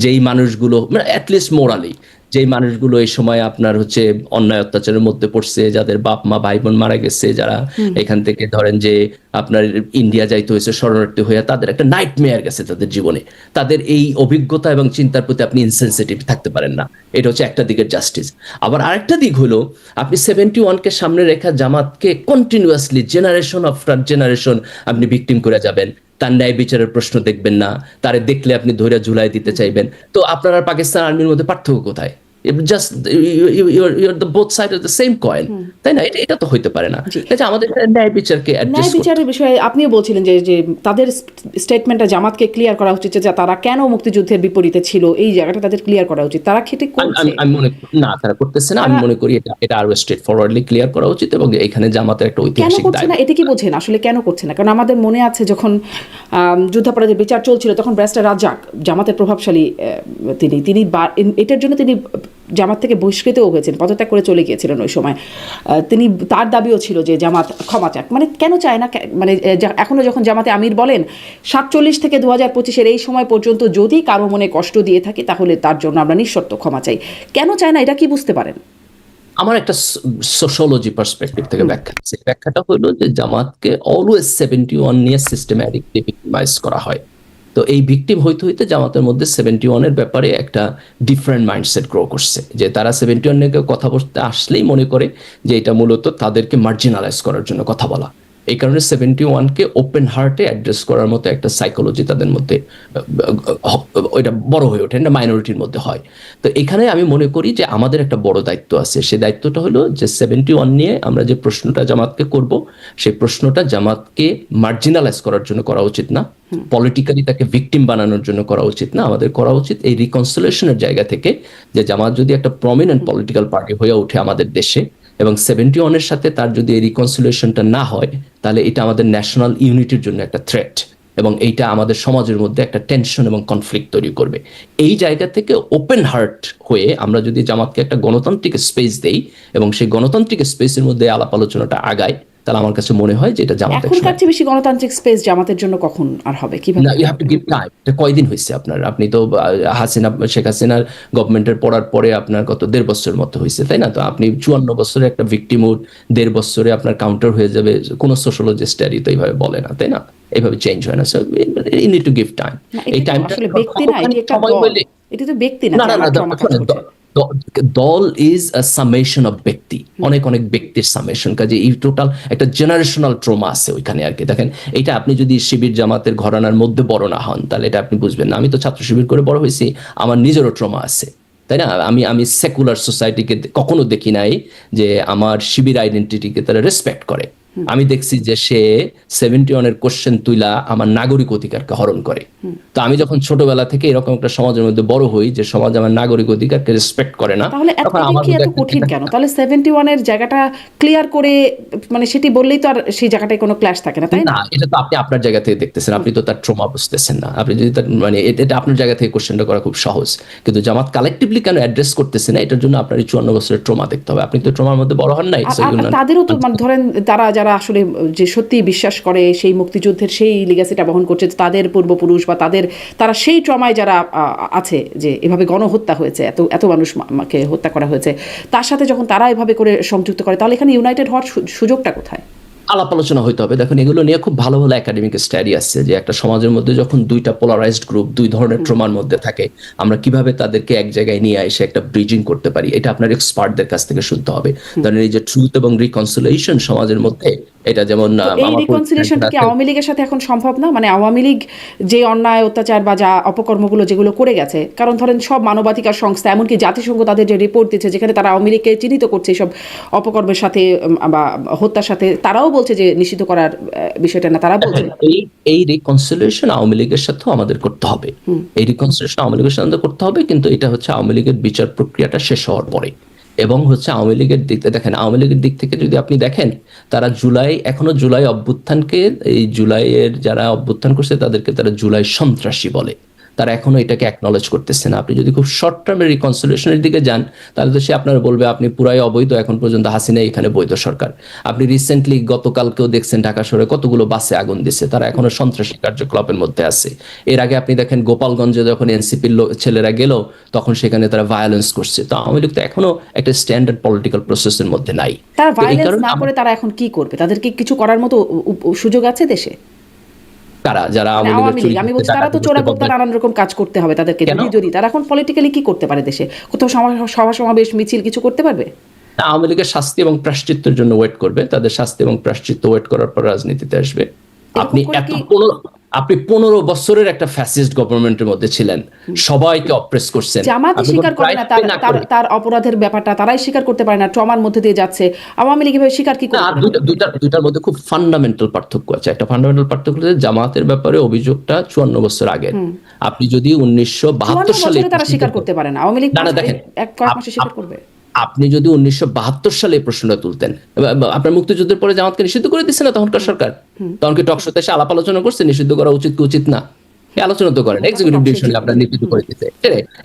যেই মানুষগুলো অ্যাটলিস্ট মোরালি, যেই মানুষগুলো এই সময় আপনার হচ্ছে অন্যায় অত্যাচারের মধ্যে পড়ছে, যাদের বাপ মা ভাই বোন মারা গেছে, যারা এখান থেকে ধরেন যে আপনার ইন্ডিয়া যাইতে হয়েছে শরণার্থী হয়ে, তাদের একটা নাইট মেয়ার গেছে তাদের জীবনে, তাদের এই অভিজ্ঞতা এবং চিন্তার প্রতি আপনি ইনসেনসিটিভ থাকতে পারেন না। এটা হচ্ছে একটা দিকের জাস্টিস। আবার আরেকটা দিক হলো, আপনি 71-কে সামনে রেখা জামাতকে কন্টিনিউয়াসলি জেনারেশন আফটার জেনারেশন আপনি ভিকটিম করে যাবেন, তার ন্যায় বিচারের প্রশ্ন দেখবেন না, তারে দেখলে আপনি ধরে ঝুলাই দিতে চাইবেন। তো আপনার আর পাকিস্তান আর্মির মধ্যে পার্থক্য কোথায়? Just you are the both side of the same coin, তাই না? এটা তো হইতে পারে না। আমাদের ন্যায় বিচারকে ন্যায় বিচারের বিষয়ে আপনিও বলছিলেন যে তাদের স্টেটমেন্টটা জামাতকে ক্লিয়ার করা উচিত যে তারা কেন মুক্তিযুদ্ধের বিপরীতে ছিল, এই জায়গাটা তাদের ক্লিয়ার করা উচিত। তারা খেটে করছে আমি মনে না, তারা করতেছে না। আমি মনে করি এটা আরো স্ট্রেট ফরওয়ার্ডলি ক্লিয়ার করা উচিত, এবং এখানে জামাতের একটা ঐতিহাসিক দায়। কেন করছে না এটা কি বোঝেন আসলে, কেন করছে না? কারণ আমাদের মনে আছে যখন যুদ্ধাপরাধের বিচার চলছিল তখন ব্যারিস্টার রাজ্জাক, জামাতের প্রভাবশালী তিনি এটার জন্য তিনি জামাত থেকে বহিষ্কৃতও হয়েছেন, পদত্যাগ করে চলে গিয়েছিলেন ওই সময়। তিনি, তার দাবিও ছিল যে জামাত ক্ষমা চাক। মানে কেন চায় না? মানে এখনো যখন জামাতে আমির বলেন 47 থেকে 2025 এই সময় পর্যন্ত যদি কারো মনে কষ্ট দিয়ে থাকে তাহলে তার জন্য আমরা নিঃশর্ত ক্ষমা চাই, কেন চায় না? এটা কি বুঝতে পারেন? আমার একটা সোশ্যোলজি পার্সপেক্টিভ থেকে ব্যাখ্যা আছে। ব্যাখ্যাটা হলো যে জামাতকে অলওয়েজ 71 নিয়ে সিস্টেম্যাটিকলি ভিক্টিমাইজ করা হয়। তো এই ভিকটিম হইতে হইতে জামাতের মধ্যে 71-এর ব্যাপারে একটা ডিফারেন্ট মাইন্ডসেট গ্রো করছে, যে তারা 71 নিয়ে কথা বলতে আসলেই মনে করে যে এটা মূলত তাদেরকে মার্জিনালাইজ করার জন্য কথা বলা। এই কারণে 71-কে ওপেন হার্টে অ্যাড্রেস করার মতো একটা সাইকোলজি তাদের মধ্যে ওইটা বড় হয়ে ওঠে, এটা মাইনরিটির মধ্যে হয়। তো এখানে আমি মনে করি যে আমাদের একটা বড় দায়িত্ব আছে। সেই দায়িত্বটা হলো যে 71 নিয়ে আমরা যে প্রশ্নটা জামাতকে করব, সেই প্রশ্নটা জামাতকে মার্জিনালাইজ করার জন্য করা উচিত না, পলিটিক্যালি তাকে ভিকটিম বানানোর জন্য করা উচিত না। আমাদের করা উচিত এই রিকনসিলিয়েশনের জায়গা থেকে, যে জামাত যদি একটা প্রমিনেন্ট পলিটিক্যাল পার্টি হয়ে ওঠে আমাদের দেশে এবং 71-এর সাথে তার যদি এই রিকনসিলিয়েশনটা না হয়, তাহলে এটা আমাদের ন্যাশনাল ইউনিটির জন্য একটা থ্রেট এবং এইটা আমাদের সমাজের মধ্যে একটা টেনশন এবং কনফ্লিক্ট তৈরি করবে। এই জায়গা থেকে ওপেন হার্ট হয়ে আমরা যদি জামাতকে একটা গণতান্ত্রিক স্পেস দেই এবং সেই গণতান্ত্রিক স্পেসের মধ্যে আলাপ আলোচনাটা আগায়, তাহলে আমার কাছে মনে হয় যে এটা জামাত এখনকার চেয়ে বেশি গণতান্ত্রিক স্পেস জামাতের জন্য কখন আর হবে? কিভাবে? না, you have to give time. এটা কয়দিন হয়েছে আপনার? আপনি তো শেখ হাসিনার গভর্নমেন্টের পড়ার পরে আপনার কত 1.5 বছর মতো হয়েছে, তাই না? তো আপনি 54 বছরে একটা ভিকটিম, 1.5 বছরে আপনার কাউন্টার হয়ে যাবে, কোনো সোশ্যোলজিস্টারই তো এইভাবে বলে না, তাই না? এইভাবে চেঞ্জ হয় না। So you need to give time. এই টাইমটা আসলে ব্যক্তি না, এটি একটা দল। এটা তো ব্যক্তি না, না না না, ট্রমা কাজ করছে। দল ইজ আ সামেশন অফ ব্যক্তি, অনেক অনেক ব্যক্তির সামেশন। কাজে এই টোটাল একটা জেনারেশনাল ট্রমা আছে ওইখানে আর কি। দেখেন, এটা আপনি যদি শিবির জামাতের ঘরানার মধ্যে বড় না হন তাহলে এটা আপনি বুঝবেন না। আমি তো ছাত্র শিবির করে বড় হয়েছি, আমার নিজেরও ট্রমা আছে, তাই না? আমি সেকুলার সোসাইটিকে কখনো দেখি নাই যে আমার শিবির আইডেন্টিটিকে তারা রেসপেক্ট করে। আমি দেখছি যে সে 71-এর কোশ্চেন তুইলা আমার নাগরিক অধিকারকে হরণ করে। তো আমি যখন ছোটবেলা থেকে এরকম একটা সমাজের মধ্যে বড় হই যে সমাজ আমার নাগরিক অধিকারকে রেসপেক্ট করে না, তাহলে তখন এতদিন আমার কি এত কঠিন কেন? তাহলে 71-এর জায়গাটা ক্লিয়ার করে, মানে সেটি বললেই তো আর সেই জায়গাটায় কোনো ক্ল্যাশ থাকে না, তাই না? না, এটা তো আপনি আপনার জায়গা থেকে দেখতেছেন, আপনি তো তার ট্রমা বুঝতেছেন না। আপনি যদি তার মানে এটা আপনার জায়গা থেকে কোশ্চেনটা করা খুব সহজ, কিন্তু জামাত কালেকটিভলি কেন অ্যাড্রেস করতেছে না, এটার জন্য আপনার 54 বছরের ট্রমা দেখতে হবে। আপনি তো ট্রমার মধ্যে বড় হন নাই। তাদেরও তো মানে ধরেন তারা যারা আসলে যে সত্যি বিশ্বাস করে সেই মুক্তিযুদ্ধের সেই লিগ্যাসিটা বহন করছে, তাদের পূর্বপুরুষ বা তারা সেই ট্রমায় যারা আছে, যে এভাবে গণহত্যা হয়েছে, এত মানুষকে হত্যা করা হয়েছে, তার সাথে যখন তারা এভাবে করে সংযুক্ত করে, তাহলে এখানে ইউনাইটেড হওয়ার সুযোগটা কোথায়? আলাপ আলোচনা হইতে হবে। দেখুন, এগুলো নিয়ে খুব ভালো ভালো একাডেমিক স্টাডি আছে যে একটা সমাজের মধ্যে যখন দুইটা পোলারাইজড গ্রুপ, দুই ধরনের ট্রমার মধ্যে থাকে, আমরা কিভাবে তাদেরকে এক জায়গায় নিয়ে এসে একটা ব্রিজিং করতে পারি। এটা আপনার এক্সপার্টদের কাছ থেকে শুনতে হবে। ধরেন এই যে ট্রুথ এবং রিকনসিলিয়েশন সমাজের মধ্যে, এটা যেমন এই রিকনসিলিয়েশনটা কি আওয়ামী লীগের সাথে এখন সম্ভব না? মানে আওয়ামী লীগ যে অন্যায় অত্যাচার বা যা অপকর্মগুলো যেগুলো করে গেছে, কারণ ধরেন সব মানবাধিকার সংস্থা, এমনকি জাতিসংঘ তাদের যে রিপোর্ট দিচ্ছে যেখানে তারা আওয়ামী লীগকে চিহ্নিত করছে এইসব অপকর্মের সাথে বা হত্যার সাথে, তারাও বলছে যে নিষিদ্ধ করার বিষয়টা না, তারা বলছে এই রিকনসিলিয়েশন আওয়ামী লীগের সাথেও আমাদের করতে হবে। এই রিকনসিলিয়েশন আওয়ামী লীগের সাথে করতে হবে, কিন্তু এটা হচ্ছে আওয়ামী লীগের বিচার প্রক্রিয়াটা শেষ হওয়ার পরে। এবং হচ্ছে আওয়ামী লীগের দিক থেকে দেখেন, আওয়ামী লীগের দিক থেকে যদি আপনি দেখেন, তারা এখনো জুলাই অভ্যুত্থানকে, এই জুলাইয়ের যারা অভ্যুত্থান করছে তাদেরকে তারা জুলাই সন্ত্রাসী বলে। তারা এখনো এটাকে অ্যাকনলেজ করতেছে না। আপনি যদি খুব শর্ট টার্মের রিকনসিলিয়েশনের দিকে যান, তাহলে তো সে আপনার বলবে আপনি পুরাই অবৈধ, এখন পর্যন্ত হাসিনা এখানে বৈধ সরকার। আপনি রিসেন্টলি গতকালকেও দেখছেন ঢাকা শহরে কতগুলো বাসে আগুন দিচ্ছে, তারা এখনো সন্ত্রাসী কার্যকলাপের মধ্যে আছে। এর আগে আপনি দেখেন গোপালগঞ্জে যখন এনসিপির ছেলেরা গেল, তখন সেখানে তারা ভায়োলেন্স করছে। তো আওয়ামী লীগ তো এখনো একটা স্ট্যান্ডার্ড পলিটিক্যাল প্রসেসের মধ্যে নাই। তারা ভায়োলেন্স না করে তারা এখন কি করবে? তাদেরকে কিছু করার মতো সুযোগ আছে দেশে? যারা আওয়ামী লীগ, আমি বলছি তারা তো চোরাগোপ্তা নানান রকম কাজ করতে হবে তাদেরকে। যদি তারা এখন পলিটিক্যালি কি করতে পারে দেশে? কোথাও সভা সমাবেশ মিছিল কিছু করতে পারবে? আওয়ামী লীগের শাস্তি এবং প্রায়শ্চিত্তের জন্য ওয়েট করবে, তাদের শাস্তি এবং প্রায়শ্চিত্ত ওয়েট করার পর রাজনীতিতে আসবে। আপনি 15 বছরের একটা ফ্যাসিস্ট গভর্নমেন্টের মধ্যে ছিলেন, সবাইকে অপ্রেস করছেন। জামাত স্বীকার করে না তার অপরাধের ব্যাপারটা, তারাই স্বীকার করতে পারে না, ট্রমার মধ্যে দিয়ে যাচ্ছে। আওয়ামী লীগ এভাবে স্বীকার কি করবে? দুইটার মধ্যে খুব ফান্ডামেন্টাল পার্থক্য আছে। একটা ফান্ডামেন্টাল পার্থক্য হচ্ছে জামাতের ব্যাপারে অভিযোগটা 54 বছর আগে। আপনি যদি 1972 সালে তারা স্বীকার করতে পারে না, আওয়ামী লীগ এক কয়েক মাসে স্বীকার করবে। আপনি যদি 1972 সালে এই প্রশ্নটা তুলতেন, আপনার মুক্তিযুদ্ধের পরে জামাতকে নিষিদ্ধ করে দিচ্ছে না তখনকার সরকার, তখন কি টকশোতে এসে আলাপ আলোচনা করছে নিষিদ্ধ করা উচিত কি উচিত না? এই আলোচনা তো করেন, এক্সিকিউটিভ ডিসিশন আপনার নিষিদ্ধ করে দিচ্ছে,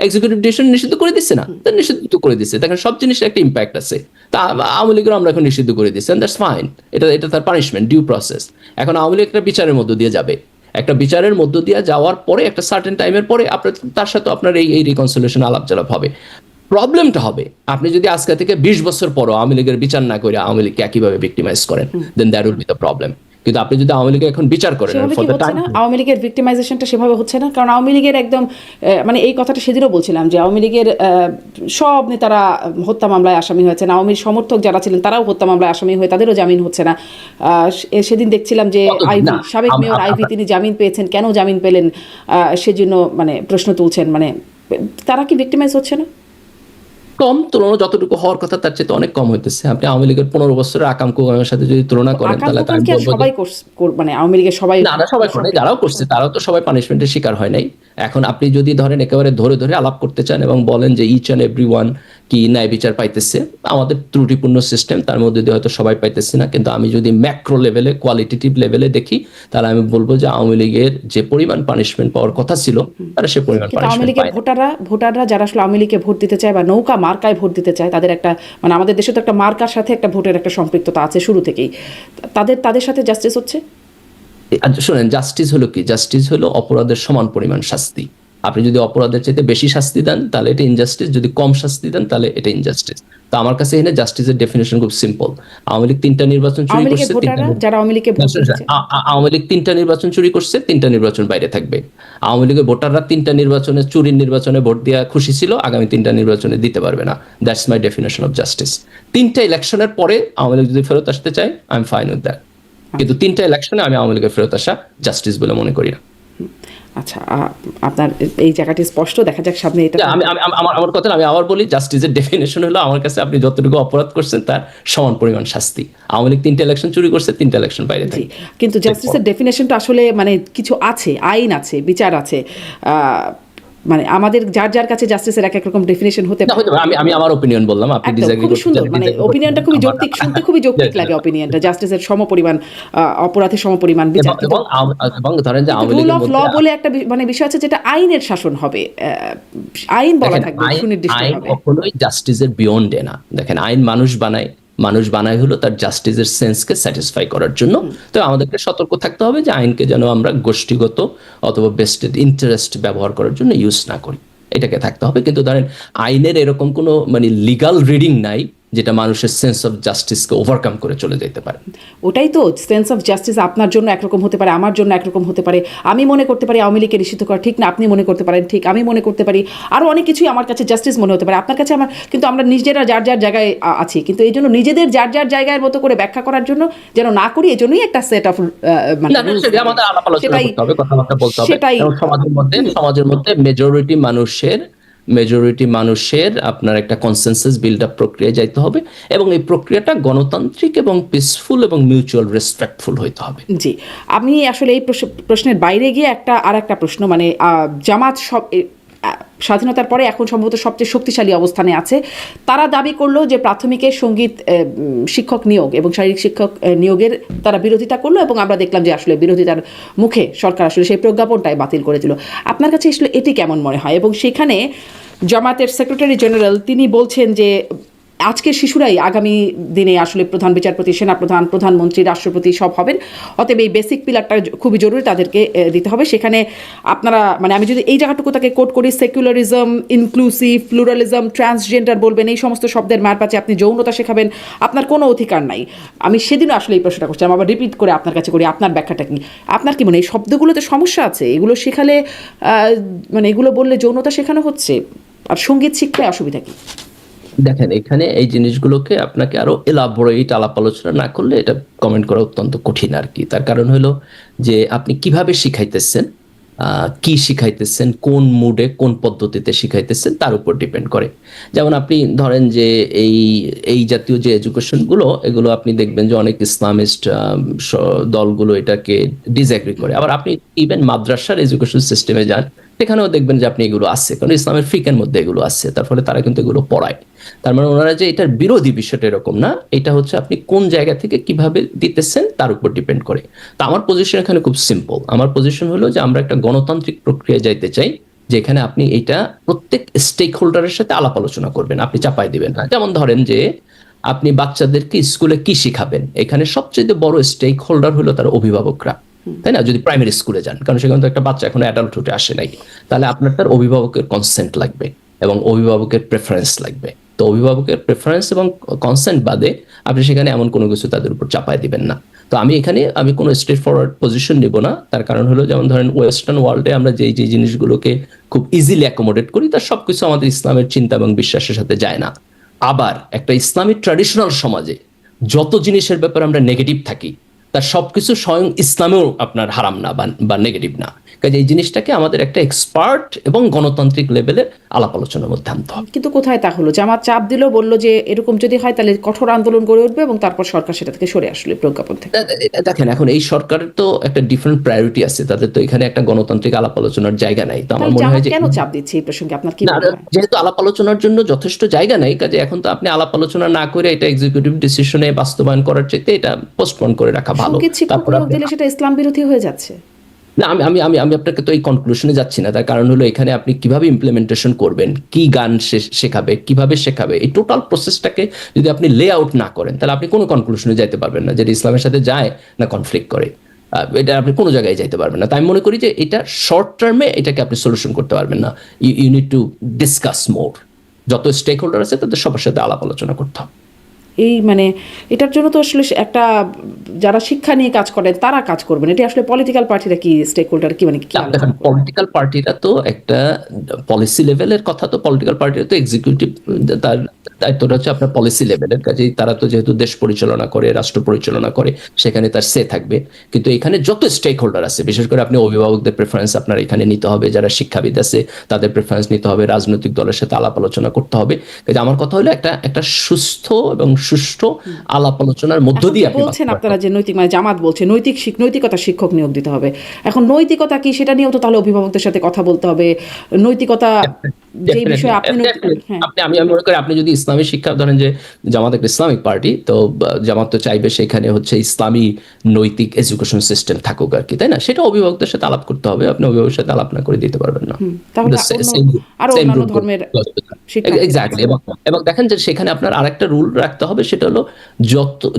এক্সিকিউটিভ ডিসিশন নিষিদ্ধ করে দিচ্ছে না, তা নিষিদ্ধ করে দিচ্ছে, দেখেন সব জিনিসের একটা ইম্প্যাক্ট আছে। তা আওয়ামী লীগের আমরা এখন নিষিদ্ধ করে দিচ্ছি, দ্যাটস ফাইন, এটা তার পানিশমেন্ট, ডিউ প্রসেস। এখন আওয়ামী লীগ একটা বিচারের মধ্য দিয়ে যাবে, একটা বিচারের মধ্য দিয়ে যাওয়ার পরে একটা সার্টেন টাইমের পরে আপনার তার সাথে আপনার এই রিকনসিলিয়েশন আলাপ চালাপ হবে। প্রবলেমটা হবে আপনি যদি আজকে থেকে 20 বছর পরও আওয়ামী লীগের বিচার না করে আওয়ামী লীগকে একইভাবে ভিক্টিমাইজ করেন, then that will be the problem. কিন্তু আপনি যদি আওয়ামী লীগের এখন বিচার করেন, সেভাবে ফর কি দ্য হচ্ছে টাইম, না? আওয়ামী লীগের ভিক্টিমাইজেশনটা সেভাবে হচ্ছে না, কারণ আওয়ামী লীগের একদম মানে এই কথাটা সেদিনও বলছিলাম যে আওয়ামী লীগের সব নেতারা হত্যা মামলায় আসামি হয়েছেন, আওয়ামীর সমর্থক যারা ছিলেন তারাও হত্যা মামলায় আসামি হয়ে তাদেরও জামিন হচ্ছে না। সেদিন দেখছিলাম যে আইভি, সাবেক মেয়র আইভি, তিনি জামিন পেয়েছেন, কেন জামিন পেলেন সেজন্য মানে প্রশ্ন তুলছেন, মানে তারা কি ভিক্টিমাইজ হচ্ছে না? কম, তুলনা যতটুকু হওয়ার কথা তার চেয়ে অনেক কম হইতেছে। আপনি আওয়ামী লীগের 15 বছরের আকাম কুকামের সাথে যদি তুলনা করেন, তাহলে আকাঙ্ক্ষা কি আর সবাই মানে আওয়ামী লীগের সবাই না সবাই করে, যারাও করছে তারাও তো সবাই পানিশমেন্টের শিকার হয় নাই। এখন আপনি যদি ধরেন একেবারে ধরে ধরে আলাপ করতে চান এবং বলেন যে ইচ অ্যান্ড এভরি ওয়ান কি ন্যায় বিচার পাইতেছে, আমাদের ত্রুটিপূর্ণ সিস্টেম, তার মধ্যে দিয়ে হয়তো সবাই পাইতেছে না, কিন্তু আমি যদি ম্যাক্রো লেভেলে, কোয়ালিটেটিভ লেভেলে দেখি, তাহলে আমি বলবো যে আওয়ামী লীগের যে পরিমাণ পানিশমেন্ট পাওয়ার কথা ছিল তারা সে পরিমাণ কিন্তু আওয়ামী পানিশমেন্ট লীগের পায়। ভোটাররা যারা আসলে আওয়ামী লীগে ভোট দিতে চায় বা নৌকা মার্কায় ভোট দিতে চায়, তাদের একটা মানে আমাদের দেশে তো একটা মার্কার সাথে একটা ভোটের একটা সম্পৃক্ততা আছে শুরু থেকেই, তাদের সাথে জাস্টিস হচ্ছে। শোনেন, জাস্টিস হলো কি? জাস্টিস হলো অপরাধের সমান পরিমাণ শাস্তি। আপনি যদি অপরাধের চাইতে বেশি শাস্তি দেন তাহলে এটা ইনজাস্টিস, যদি কম শাস্তি দেন তাহলে এটা ইনজাস্টিস। তো আমার কাছে এখানে জাস্টিসের ডেফিনেশন খুব সিম্পল। আওয়ামী লীগ 3টা নির্বাচন চুরি করছে, যারা আওয়ামী লীগকে ভোট দিচ্ছে, আওয়ামী লীগ 3টা নির্বাচন চুরি করছে, 3টা নির্বাচন বাইরে থাকবে। আওয়ামী লীগের ভোটাররা 3টা নির্বাচনে, চুরির নির্বাচনে ভোট দেওয়া খুশি ছিল, আগামী 3টা নির্বাচনে দিতে পারবে না। That's my definition of justice. 3টা ইলেকশনের পরে আওয়ামী লীগ যদি ফেরত আসতে চায়, I am fine with that, কিন্তু 3টা ইলেকশনে আমি আওয়ামী লীগের ফেরত আসা জাস্টিস বলে মনে করি না। আচ্ছা, আপনার এই জায়গাটি স্পষ্ট, দেখা যাক সামনে এটা। আমার কথা আমি আবার বলি, জাস্টিসের ডেফিনেশন হলো আমার কাছে আপনি যতটুকু অপরাধ করছেন তার সমান পরিমাণ শাস্তি। আওয়ামী লীগ 3টা ইলেকশন চুরি করছে, 3টা ইলেকশন বাইরে থাকে। কিন্তু জাস্টিসের ডেফিনেশনটা আসলে মানে কিছু আছে, আইন আছে, বিচার আছে, মানে আমাদের যার কাছে জাস্টিসের এক রকম ডেফিনেশন হতে পারে। আমি আমার অপিনিয়ন বললাম, আপনি ডিসএগ্রি করতে সুন্দর, মানে অপিনিয়নটা খুবই যৌক্তিক, শুনতে খুবই যৌক্তিক লাগে অপিনিয়নটা, জাস্টিসের সমপরিমাণ অপরাধের সমপরিমাণ বিচার। এবং ধরেন যে আওয়ামী রুল অফ ল বলে একটা মানে বিষয় আছে যেটা আইনের শাসন হবে, আইন বলা থাকবে, সুনির্দিষ্ট হবে। আইন কখনোই জাস্টিসের বিয়ন্ড না। দেখেন, আইন মানুষ বানায় হলো তার জাস্টিসের সেন্সকে স্যাটিসফাই করার জন্য। তো আমাদেরকে সতর্ক থাকতে হবে যে আইনকে যেন আমরা গোষ্ঠীগত অথবা বেস্টেড ইন্টারেস্ট ব্যবহার করার জন্য ইউজ না করি, এটাকে থাকতে হবে। কিন্তু ধরেন আইনের এরকম কোনো মানে লিগাল রিডিং নাই যেটা মানুষের সেন্স অফ জাস্টিসকে ওভারকাম করে চলে যেতে পারে। ওটাই তো, সেন্স অফ জাস্টিস আপনার জন্য একরকম হতে পারে, আমার জন্য একরকম হতে পারে। আমি মনে করতে পারি আওয়ামী লীগকে নিষিদ্ধ করা ঠিক না, আপনি মনে করতে পারেন ঠিক, আমি মনে করতে পারি আরও অনেক কিছুই আমার কাছে জাস্টিস মনে হতে পারে, আপনার কাছে আমার। কিন্তু আমরা নিজেরা যার জায়গায় আছি, কিন্তু এই জন্য নিজেদের যার জায়গার মতো করে ব্যাখ্যা করার জন্য যেন না করি, এই জন্যই একটা সেট অফ মানে আমাদের আলাপ আলোচনা করতে হবে, কথাবার্তা বলতে হবে। সমাজের মধ্যে মেজরিটি মানুষের আপনার একটা কনসেনসাস বিল্ড আপ প্রক্রিয়া যাইতে হবে, এবং এই প্রক্রিয়াটা গণতান্ত্রিক এবং পিসফুল এবং মিউচুয়াল রেসপেক্টফুল হইতে হবে। জি, আমি আসলে এই প্রশ্নের বাইরে গিয়ে আর একটা প্রশ্ন, মানে জামাত স্বাধীনতার পরে এখন সম্ভবত সবচেয়ে শক্তিশালী অবস্থানে আছে। তারা দাবি করলো যে প্রাথমিকের সঙ্গীত শিক্ষক নিয়োগ এবং শারীরিক শিক্ষক নিয়োগের তারা বিরোধিতা করলো, এবং আমরা দেখলাম যে আসলে বিরোধিতার মুখে সরকার আসলে সেই প্রজ্ঞাপনটাই বাতিল করে দিল। আপনার কাছে আসলে এটি কেমন মনে হয়? এবং সেখানে জামাতের সেক্রেটারি জেনারেল তিনি বলছেন যে আজকের শিশুরাই আগামী দিনে আসলে প্রধান বিচারপতি, সেনাপ্রধান, প্রধানমন্ত্রী, রাষ্ট্রপতি সব হবেন, অতএব এই বেসিক পিলারটা খুবই জরুরি, তাদেরকে দিতে হবে। সেখানে আপনারা মানে আমি যদি এই জায়গাটুকু তাকে কোট করি, সেকুলারিজম, ইনক্লুসিভ, প্লুরালিজম, ট্রান্সজেন্ডার বলবেন, এই সমস্ত শব্দের মার পাচ্ছে, আপনি যৌনতা শেখাবেন, আপনার কোনো অধিকার নাই। আমি সেদিনও আসলে এই প্রশ্নটা করছি, আমি আবার রিপিট করে আপনার কাছে করি, আপনার ব্যাখ্যাটা কি? আপনার কি মনে হয় এই শব্দগুলোতে সমস্যা আছে? এগুলো শেখালে মানে এগুলো বললে যৌনতা শেখানো হচ্ছে, আর সঙ্গীত শিক্ষায় অসুবিধা কি? দেখেন, এখানে এই জিনিসগুলোকে আপনাকে আরো এলাবোরেট আলাপ আলোচনা না করলে এটা কমেন্ট করা অত্যন্ত কঠিন আর কি। তার কারণ হলো যে আপনি কিভাবে শিখাইতেছেন, কি শিখাইতেছেন, কোন মুডে, কোন পদ্ধতিতে শিখাইতেছেন তার উপর ডিপেন্ড করে। যেমন আপনি ধরেন যে এই জাতীয় যে এডুকেশনগুলো, এগুলো আপনি দেখবেন যে অনেক ইসলামিস্ট দলগুলো এটাকে ডিসএগ্রি করে। আবার আপনি ইভেন মাদ্রাসার এডুকেশন সিস্টেমে যান, সেখানেও দেখবেন যে আপনি এগুলো আছে, কারণ ইসলামের ফিকের মধ্যে এগুলো আছে, তার ফলে তারা কিন্তু এগুলো পড়ায়। তার মানে ওনারা যে এটার বিরোধী, বিষয়টা এরকম না, এটা হচ্ছে আপনি কোন জায়গা থেকে কিভাবে দিতেছেন তার উপর ডিপেন্ড করে। তো আমার পজিশন এখানে খুব সিম্পল। আমার পজিশন হলো যে আমরা একটা গণতান্ত্রিক প্রক্রিয়ায় যাইতে চাই, যেখানে আপনি এটা প্রত্যেক স্টেক হোল্ডারের সাথে আলাপ আলোচনা করবেন, আপনি চাপাই দিবেন না। যেমন ধরেন যে আপনি বাচ্চাদেরকে স্কুলে কি শিখাবেন, এখানে সবচেয়ে বড় স্টেক হোল্ডার হলো তার অভিভাবকরা, তাই না? যদি প্রাইমারি স্কুলে যান, কারণ সেখানে তো একটা বাচ্চা এখন অ্যাডাল্টহুডে আসে নাই, তাহলে আপনার তার অভিভাবকের কনসেন্ট লাগবে এবং অভিভাবকের প্রেফারেন্স লাগবে। তো অভিভাবকের প্রেফারেন্স এবং কনসেন্ট বাদে আপনি সেখানে এমন কোনো কিছু তাদের উপর চাপায় দিবেন না। তো আমি কোনো স্ট্রেট ফরওয়ার্ড পজিশন নিব না। তার কারণ হলো, যেমন ধরেন ওয়েস্টার্ন ওয়ার্ল্ডে আমরা যেই জিনিসগুলোকে খুব ইজিলি অ্যাকোমোডেট করি, তার সবকিছু আমাদের ইসলামের চিন্তা এবং বিশ্বাসের সাথে যায় না। আবার একটা ইসলামিক ট্র্যাডিশনাল সমাজে যত জিনিসের ব্যাপারে আমরা নেগেটিভ থাকি, তার সবকিছু স্বয়ং ইসলামেও আপনার হারাম না বা নেগেটিভ না। কাজে এই জিনিসটাকে আমাদের একটা এক্সপার্ট এবং গণতান্ত্রিক লেভেলের আলাপ আলোচনার মধ্যে আনতে হবে। কিন্তু কোথায় তা হলো? জামাত চাপ দিল, বললো যে এরকম যদি হয় তাহলে কঠোর আন্দোলন গড়ে উঠবে, এবং তারপর সরকার সেটা থেকে সরে আসলো প্রজ্ঞাপন থেকে। দেখেন, এখন এই সরকারের তো একটা ডিফারেন্ট প্রায়োরিটি আছে, তাদের তো এখানে একটা গণতান্ত্রিক আলাপ আলোচনার জায়গা নাই। তো আমার তাহলে মনে হয় জামাত যে কেন চাপ দিচ্ছে এই প্রসঙ্গে, আপনার কি না, মনে হয়? যেহেতু আলাপ আলোচনার জন্য যথেষ্ট জায়গা নাই, কাজে এখন তো আপনি আলাপ আলোচনা না করে এটা এক্সিকিউটিভ ডিসিশনে বাস্তবায়ন করার চাইতে এটা পোস্টপোন করে রাখা ভালো। সঙ্গীত শিক্ষক তারপর নিয়োগ দিলে সেটা ইসলাম বিরোধী হয়ে যাচ্ছে। না, আমি আপনাকে তো এই কনক্লুশনে যাচ্ছি না। তার কারণ হলো, এখানে আপনি কিভাবে ইমপ্লিমেন্টেশন করবেন, কি গান শেখাবে, কিভাবে শেখাবে, এই টোটাল প্রসেসটাকে যদি আপনি লে আউট না করেন, তাহলে আপনি কোনো কনক্লুশনে যাইতে পারবেন না, যেটা ইসলামের সাথে যায় না কনফ্লিক্ট করে। এটা আপনি কোনো জায়গায় যাইতে পারবেন না। তাই আমি মনে করি যে এটা শর্ট টার্মে এটাকে আপনি সলিউশন করতে পারবেন না। ইউ নিড টু ডিসকাস মোর। যত স্টেক হোল্ডার আছে তাদের সবার সাথে আলাপ আলোচনা করতে হবে। এই মানে এটার জন্য তো আসলে একটা যারা শিক্ষা নিয়ে কাজ করেন তারা কাজ করবেন, এটা আসলে পলিটিক্যাল পার্টিরা কি স্টেক হোল্ডার কি মানে কি পলিটিক্যাল পার্টিরা তো একটা পলিসি লেভেলের কথা, তো পলিটিক্যাল পার্টিরা তো এক্সিকিউটিভ, তার দায়িত্বটা হচ্ছে আপনার পলিসি লেভেলের। কাজেই তারা তো যেহেতু দেশ পরিচালনা করে, রাষ্ট্র পরিচালনা করে, সেখানে তার সে থাকবে। কিন্তু এখানে যত স্টেক হোল্ডার আছে, বিশেষ করে আপনি অভিভাবকদের প্রেফারেন্স আপনার এখানে নিতে হবে, যারা শিক্ষাবিদ আছে তাদের প্রেফারেন্স নিতে হবে, রাজনৈতিক দলের সাথে আলাপ আলোচনা করতে হবে। কাজে আমার কথা হলো একটা সুস্থ এবং সুষ্ঠু আলাপ আলোচনার মধ্য দিয়ে আপনি বলছেন আপনারা যে নৈতিক, মানে জামাত বলছে নৈতিকতা শিক্ষক নিয়োগ দিতে হবে। এখন নৈতিকতা কি সেটা নিয়েও তো তাহলে অভিভাবকদের সাথে কথা বলতে হবে। নৈতিকতা যে বিষয়ে আপনি আমি মনে করি, আপনি যদি ইসলামী শিক্ষা ধরেন, যে জামাত একটা ইসলামিক পার্টি, তো জামাত তো চাইবে সেখানে হচ্ছে ইসলামী নৈতিক এডুকেশন সিস্টেম থাকুক আর কি, তাই না? সেটা অভিভাবকদের সাথে আলাপ করতে হবে। আপনি অভিভাবকের সাথে আলাপ না করে দিতে পারবেন না। এক্স্যাক্টলি। এবং দেখেন যে সেখানে আপনার আরেকটা রুল রাখতে হবে, সেটা হলো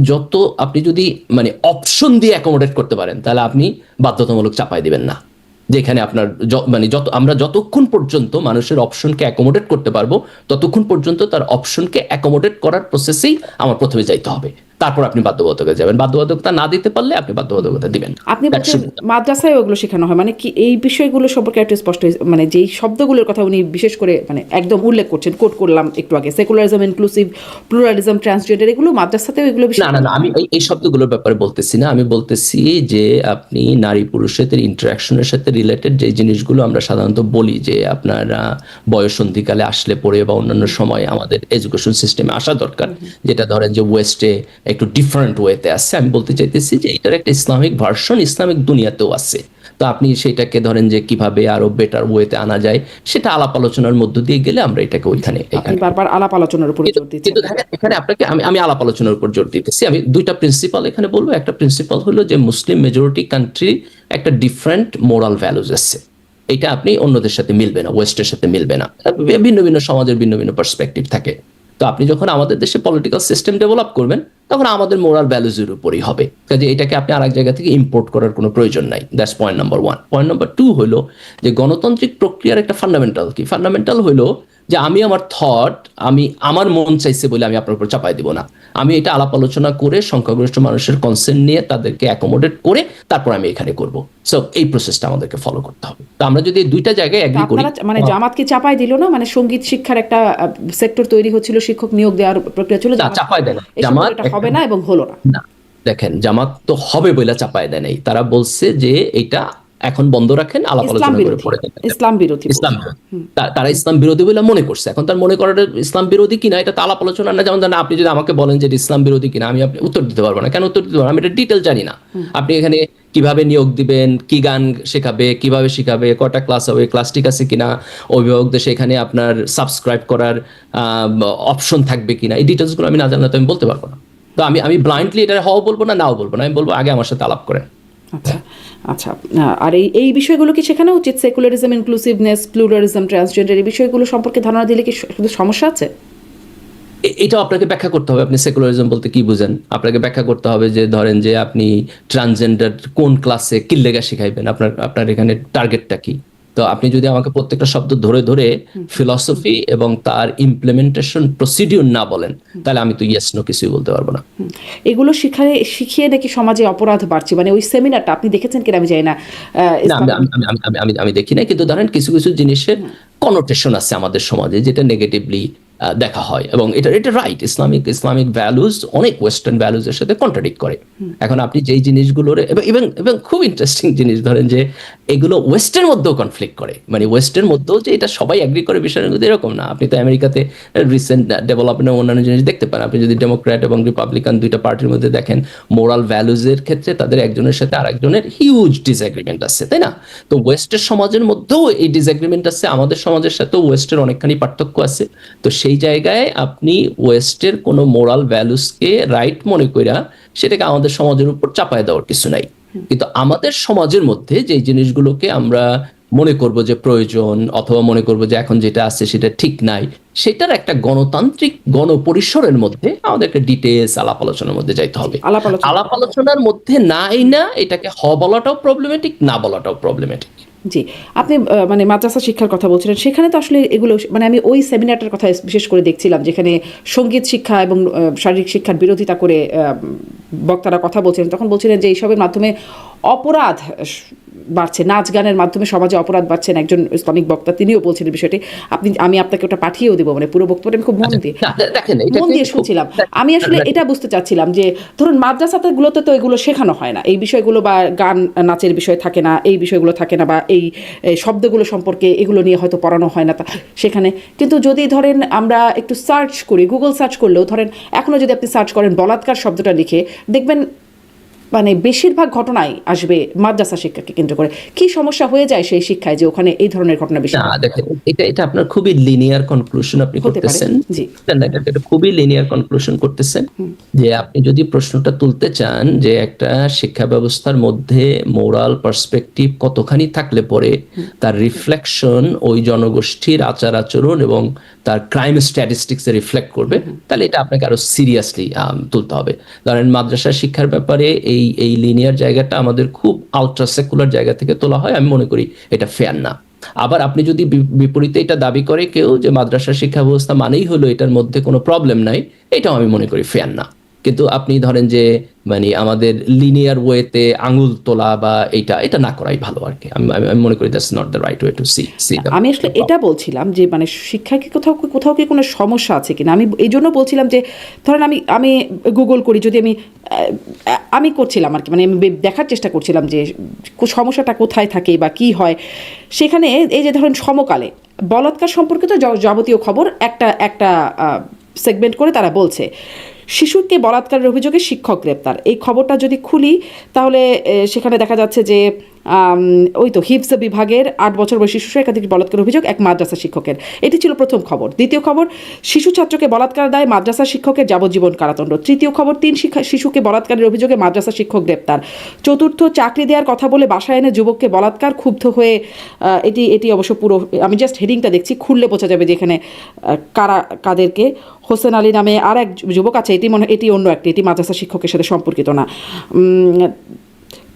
যত আপনি যদি মানে অপশন দিয়ে অ্যাকোমোডেট করতে পারেন, তাহলে আপনি বাধ্যতামূলক চাপাই দিবেন না। যেখানে আপনার মানে আমরা যতক্ষণ পর্যন্ত মানুষের অপশনকে অ্যাকোমোডেট করতে পারবো, ততক্ষণ পর্যন্ত তার অপশনকে অ্যাকোমোডেট করার প্রসেসেই আমার প্রথমে যাইতে হবে, তারপর আপনি বাধ্যবাধকতা যাবেন। বাধ্যবাধকতা না দিতে পারলে আপনি বাধ্যবাধকতা দিবেন। আপনি বলছেন মাদ্রাসায় ওগুলো শেখানো হয়, মানে কি এই বিষয়গুলো সম্পর্কে একটু স্পষ্ট, মানে যেই শব্দগুলোর কথা উনি বিশেষ করে মানে একদম উল্লেখ করছেন, কোট করলাম একটু আগে, সেকুলারিজম, ইনক্লুসিভ, প্লুরালিজম, ট্রান্সজেন্ডার, এগুলো মাদ্রাসাতেও এগুলো না, আমি এই শব্দগুলোর ব্যাপারে বলতেছি না। আমি বলতেছি যে আপনি নারী পুরুষের ইন্টারাকশনের সাথে রিলেটেড যে জিনিসগুলো আমরা সাধারণত বলি, যে আপনার বয়সন্ধিকালে আসলে পরে বা অন্যান্য সময় আমাদের এডুকেশন সিস্টেমে আসা দরকার, যেটা ধরেন যে ওয়েস্টে একটু ডিফারেন্ট ওয়েতে আছে। আমি বলতে চাইতেছি যে এটার একটা ইসলামিক ভার্সন ইসলামিক দুনিয়াতেও আছে। তো আপনি সেটাকে ধরেন যে কিভাবে আরো বেটার ওয়েতে আনা যায়, সেটা আলাপ আলোচনার মধ্য দিয়ে গেলে আমরা এটাকে ওইখানে বারবার আলাপ আলোচনার উপর জোর দিচ্ছি। কিন্তু এখানে আপনাকে আমি আলাপ আলোচনার উপর জোর দিতেছি। আমি দুইটা প্রিন্সিপাল এখানে বলবো। একটা প্রিন্সিপাল হলো যে মুসলিম মেজরিটি কান্ট্রি একটা ডিফারেন্ট মোরাল ভ্যালুজ আছে, এটা আপনি অন্যদের সাথে মিলবে না, ওয়েস্টের সাথে মিলবে না। ভিন্ন ভিন্ন সমাজের ভিন্ন ভিন্ন পার্সপেক্টিভ থাকে। তো আপনি যখন আমাদের দেশে পলিটিক্যাল সিস্টেম ডেভেলপ করবেন, তখন আমাদের মোরাল ভ্যালুজের উপরই হবে। কাজে এটাকে আপনি আরেক জায়গা থেকে ইম্পোর্ট করার কোনো প্রয়োজন নাই। That's point number 1। Point number 2 হলো যে গণতান্ত্রিক প্রক্রিয়ার একটা ফান্ডামেন্টাল হলো যে আমি আমার থট, আমি আমার মন চাইছে বলে আমি আপনার উপর চাপাই দিব না। আমি এটা আলাপ আলোচনা করে সংখ্যাগরিষ্ঠ মানুষের কনসেন্ট নিয়ে তাদেরকে অ্যাকোমোডেট করে তারপর আমি এখানে করব। সো এই প্রসেসটা আমাদেরকে ফলো করতে হবে। তো আমরা যদি দুইটা জায়গায় এগ্রি করি, মানে জামাত কি চাপাই দিল না? মানে সঙ্গীত শিক্ষার একটা সেক্টর তৈরি হচ্ছিল, শিক্ষক নিয়োগ দেওয়ার প্রক্রিয়া ছিল, চাপাই দেয় না জামাত, হবে না এবং হলো না। দেখেন, জামাত তো হবে বলে চাপায় দেয় নাই। তারা বলছে যে এটা এখন বন্ধ রাখেন, আলাপ আলোচনা করে পড়ে দেখেন। ইসলাম বিরোধী, তারা ইসলাম বিরোধী বলে মনে করছে। এখন তার মনে করাটা ইসলাম বিরোধী কিনা এটা আলাপ আলোচনা না। যেমন আপনি যদি আমাকে বলেন যে ইসলাম বিরোধী কিনা, আমি আপনি উত্তর দিতে পারবো না। কেন উত্তর দিতে পারবো? আমি এটা ডিটেল জানি না। আপনি এখানে কিভাবে নিয়োগ দিবেন, কি গান শেখাবে, কিভাবে শেখাবে, কটা ক্লাস হবে, ক্লাস ঠিক আছে কিনা, অভিভাবকদের সেখানে আপনার সাবস্ক্রাইব করার অপশন থাকবে কিনা, এই ডিটেলসগুলো আমি না জানলে তো আমি বলতে পারবো না। তো আমি ব্লাইন্ডলি এটা হও বলবো না, নাও বলবো না, আমি বলবো আগে আমার সাথে আলাপ করেন। আচ্ছা আচ্ছা, আর এই বিষয়গুলো কি শেখানো উচিত? সেকুলারিজম, ইনক্লুসিভনেস, প্লুরালিজম, ট্রান্সজেন্ডার, এই বিষয়গুলো সম্পর্কে ধারণা দিলে কি শুধু সমস্যা আছে? এটাও আপনাকে ব্যাখ্যা করতে হবে, আপনি সেকুলারিজম বলতে কি বুঝেন। আপনাকে ব্যাখ্যা করতে হবে যে ধরেন যে আপনি ট্রান্সজেন্ডার কোন ক্লাসে কি লেগা শিখাইবেন, আপনার এখানে টার্গেটটা কি। তো আপনি যদি আমাকে প্রত্যেকটা শব্দ ধরে ধরে ফিলসফি এবং তার ইমপ্লিমেন্টেশন প্রসিডিউর না বলেন, তাহলে আমি তো ইয়েস নো কিছুই বলতে পারবো না। এগুলো শিখিয়ে নাকি সমাজে অপরাধ বাড়ছে, মানে ওই সেমিনারটা আপনি দেখেছেন কিনা আমি জানি না। না, আমি দেখি না, কিন্তু ধরেন কিছু কিছু জিনিসের কনোটেশন আছে আমাদের সমাজে যেটা নেগেটিভলি দেখা হয়, এবং এটা রাইট। ইসলামিক ভ্যালুজ অনেক ওয়েস্টার্ন ভ্যালুজ এর সাথে কন্ট্রাডিক্ট করে। এখন আপনি যেই জিনিসগুলোর এবং খুব ইন্টারেস্টিং জিনিস, ধরেন যে এগুলো ওয়েস্টের মধ্যেও কনফ্লিক্ট করে, মানে ওয়েস্টের মধ্যেও যে এটা সবাই এগ্রি করে বিষয়ের মধ্যে এরকম না। আপনি তো আমেরিকাতে রিসেন্ট ডেভেলপমেন্ট অন্যান্য জিনিস দেখতে পান। আপনি যদি ডেমোক্র্যাট এবং রিপাবলিকান দুইটা পার্টির মধ্যে দেখেন, মোরাল ভ্যালুজের ক্ষেত্রে তাদের একজনের সাথে আরেকজনের হিউজ ডিসএগ্রিমেন্ট আছে, তাই না? তো ওয়েস্টের সমাজের মধ্যেও এই ডিসএগ্রিমেন্ট আছে, আমাদের সমাজের সাথেও ওয়েস্টের অনেকখানি পার্থক্য আছে। তো সেই জায়গায় আপনি ওয়েস্টের কোনো মোরাল ভ্যালুসকে রাইট মনে কইরা সেটাকে আমাদের সমাজের উপর চাপায় দেওয়ার কিছু নাই। কিন্তু আমাদের সমাজের মধ্যে যে জিনিসগুলোকে আমরা মনে করব যে প্রয়োজন, অথবা মনে করব যে এখন যেটা আছে সেটা ঠিক নাই, সেটার একটা গণতান্ত্রিক গণপরিসরের মধ্যে আমাদেরকে ডিটেলস আলাপ আলোচনার মধ্যে যাইতে হবে। আলাপ আলোচনার মধ্যে নাই না, এটাকে বলাটাও প্রবলেমেটিক, না বলাটাও প্রবলেমেটিক। জি, আপনি মানে মাদ্রাসা শিক্ষার কথা বলছিলেন, সেখানে তো আসলে এগুলো, মানে আমি ওই সেমিনারটার কথা বিশেষ করে দেখছিলাম যেখানে সঙ্গীত শিক্ষা এবং শারীরিক শিক্ষার বিরোধিতা করে বক্তারা কথা বলছিলেন। তখন বলছিলেন যে এইসবের মাধ্যমে অপরাধ বাড়ছে, নাচ গানের মাধ্যমে সমাজে অপরাধ বাড়ছেন। একজন ইসলামিক বক্তা তিনিও বলছিলেন বিষয়টি। আমি আপনাকে ওটা পাঠিয়েও দেবো, মানে পুরো বক্তব্যটা আমি খুব মন দিয়ে শুনছিলাম। আমি আসলে এটা বুঝতে চাচ্ছিলাম যে ধরুন মাদ্রাসাগুলোতে তো এগুলো শেখানো হয় না, এই বিষয়গুলো, বা গান নাচের বিষয় থাকে না, এই বিষয়গুলো থাকে না, বা এই শব্দগুলো সম্পর্কে এগুলো নিয়ে হয়তো পড়ানো হয় না সেখানে। কিন্তু যদি ধরেন আমরা একটু সার্চ করি, গুগল সার্চ করলেও ধরেন এখনও যদি আপনি সার্চ করেন বলাৎকার শব্দটা লিখে, দেখবেন মানে বেশিরভাগ ঘটনাই আসবে মাদ্রাসা শিক্ষাকে কেন্দ্র করে। কি সমস্যা হয়ে যায় সেই শিক্ষায় যে ওখানে এই ধরনের ঘটনা বেশি? দেখেন, এটা আপনার খুবই লিনিয়ার কনক্লুশন আপনি করতেছেন। জি, এটা খুবই লিনিয়ার কনক্লুশন করতেছেন। যে আপনি যদি প্রশ্নটা তুলতে চান যে একটা শিক্ষা ব্যবস্থার মধ্যে মোরাল পার্সপেক্টিভ কতখানি থাকলে পরে তার রিফ্লেকশন ওই জনগোষ্ঠীর আচার আচরণ এবং তার ক্রাইম স্ট্যাটিস্টিক্সে রিফ্লেক্ট করবে, তাহলে এটা আপনাকে আরো সিরিয়াসলি তুলতে হবে। ধরেন মাদ্রাসা শিক্ষার ব্যাপারে এই লিনিয়ার জায়গাটা আমাদের খুব আলট্রা সেকুলার জায়গা থেকে তোলা হয়, আমি মনে করি এটা ফেয়ার না। আবার আপনি যদি বিপরীতে এটা দাবি করে কেউ যে মাদ্রাসা শিক্ষা ব্যবস্থা মানেই হলো এটার মধ্যে কোনো প্রবলেম নাই, এটাও আমি মনে করি ফেয়ার না। কিন্তু আপনি ধরেন যে মানে আমাদের লিনিয়ার ওয়েতে আঙুল তোলা বা এটা না করাই ভালো আর কি। আমি মনে করি that's not the right way to see. আমি আসলে এটা বলছিলাম যে মানে শিক্ষা কি কোথাও কি কোনো সমস্যা আছে কিনা, আমি এই জন্য বলছিলাম যে ধরেন আমি গুগল করি, যদি আমি করছিলাম আর কি, মানে আমি দেখার চেষ্টা করছিলাম যে সমস্যাটা কোথায় থাকে বা কি হয় সেখানে। এই যে ধরেন সমকালে বলাৎকার সম্পর্কিত যাবতীয় খবর একটা সেগমেন্ট করে তারা বলছে শিশুকে বলাৎকারের অভিযোগে শিক্ষক গ্রেপ্তার। এই খবরটা যদি খুলি তাহলে সেখানে দেখা যাচ্ছে যে ওই তো হিফজ বিভাগের 8 বছর বয়সী শিশু একাধিক বলাৎকার অভিযোগ এক মাদ্রাসা শিক্ষকের। এটি ছিল প্রথম খবর। দ্বিতীয় খবর, শিশু ছাত্রকে বলাৎকার দায় মাদ্রাসা শিক্ষকের যাবজ্জীবন কারাদণ্ড। তৃতীয় খবর, 3 শিশুকে বলাৎকারের অভিযোগে মাদ্রাসা শিক্ষক গ্রেপ্তার। চতুর্থ, চাকরি দেওয়ার কথা বলে বাসায় এনে যুবককে বলাৎকার, ক্ষুব্ধ হয়ে এটি অবশ্য পুরো, আমি জাস্ট হেডিংটা দেখছি, খুললে বোঝা যাবে যে এখানে কাদেরকে। হোসেন আলী নামে আর এক যুবক আছে, এটি অন্য একটি, এটি মাদ্রাসা শিক্ষকের সাথে সম্পর্কিত না।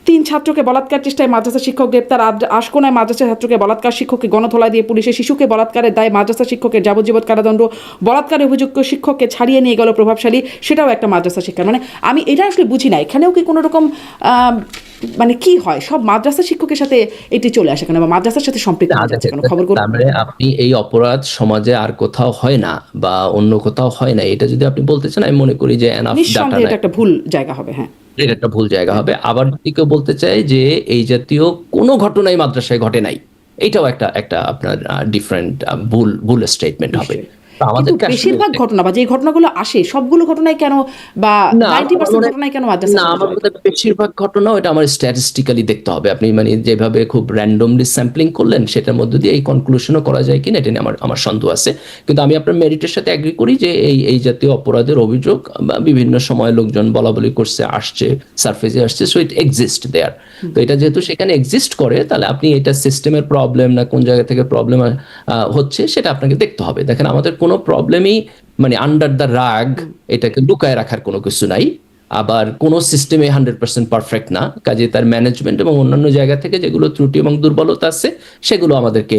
3 ছাত্রকে বলাৎকার চেষ্টায় মাদ্রাসা শিক্ষক গ্রেপ্তার। আশকোনায় মাদ্রাসা ছাত্রকে বলাৎকার, শিক্ষককে গণধোলাই দিয়ে পুলিশে। শিশুকে বলাৎকারের দায় মাদ্রাসা শিক্ষকের যাবজ্জীবন কারাদণ্ড। বলাৎকারের অভিযুক্ত শিক্ষককে ছাড়িয়ে নিয়ে গেল প্রভাবশালী, সেটাও একটা মাদ্রাসা শিক্ষা। মানে আমি এটা আসলে বুঝি না, এখানেও কি কোনো রকম মানে কি হয়, সব মাদ্রাসা শিক্ষকের সাথে এটি চলে আসে কেন, বা মাদ্রাসার সাথে সম্পৃক্ত খবরগুলো? আপনি এই অপরাধ সমাজে আর কোথাও হয় না বা অন্য কোথাও হয় না, এটা যদি আপনি বলতে চান, আমি মনে করি যে নিঃসন্দেহে এটা একটা ভুল জায়গা হবে। হ্যাঁ, এটা একটা ভুল জায়গা হবে। আবার যদি কেউ বলতে চাই যে এই জাতীয় কোনো ঘটনাই মাদ্রাসায় ঘটে নাই, এটাও একটা আপনার ডিফারেন্ট ভুল স্টেটমেন্ট হবে। কিন্তু আমাদেরকে আসলে বেশিরভাগ ঘটনা বা যে ঘটনাগুলো আসে সবগুলো ঘটনায় কেন বা না 90% ঘটনায় কেন মাদ্রাসার না সাথে আমার জড়িত? মতে বেশিরভাগ ঘটনা এটা আমার স্ট্যাটিস্টিক্যালি দেখতে হবে। আপনি মানে যেভাবে খুব র্যান্ডমলি স্যাম্পলিং করলেন সেটার মধ্যে দিয়ে এই কনক্লুশনও করা যায় কিনা এটা নিয়ে আমার আমার সন্দেহ আছে। কিন্তু আমি আপনার মেরিটের সাথে এগ্রি করি যে এই এই জাতীয় অপরাধের অভিযোগ বিভিন্ন সময় লোকজন বলা বলি করছে, আসছে, সারফেসে আসছে, সো ইট এক্সিস্ট দেয়ার। তো এটা যেহেতু সেখানে এক্সিস্ট করে তাহলে আপনি এটা সিস্টেমের প্রবলেম না কোন জায়গা থেকে প্রবলেম হচ্ছে সেটা আপনাকে দেখতে হবে। দেখেন আমাদের কোনো প্রবলেমই মানে আন্ডার দ্য রাগ এটাকে লুকায় রাখার কোনো কিছু নাই। আবার কোনো সিস্টেমে 100% পারফেক্ট না, কাজে তার ম্যানেজমেন্ট এবং অন্যান্য জায়গা থেকে যেগুলো ত্রুটি এবং দুর্বলতা আছে সেগুলো আমাদেরকে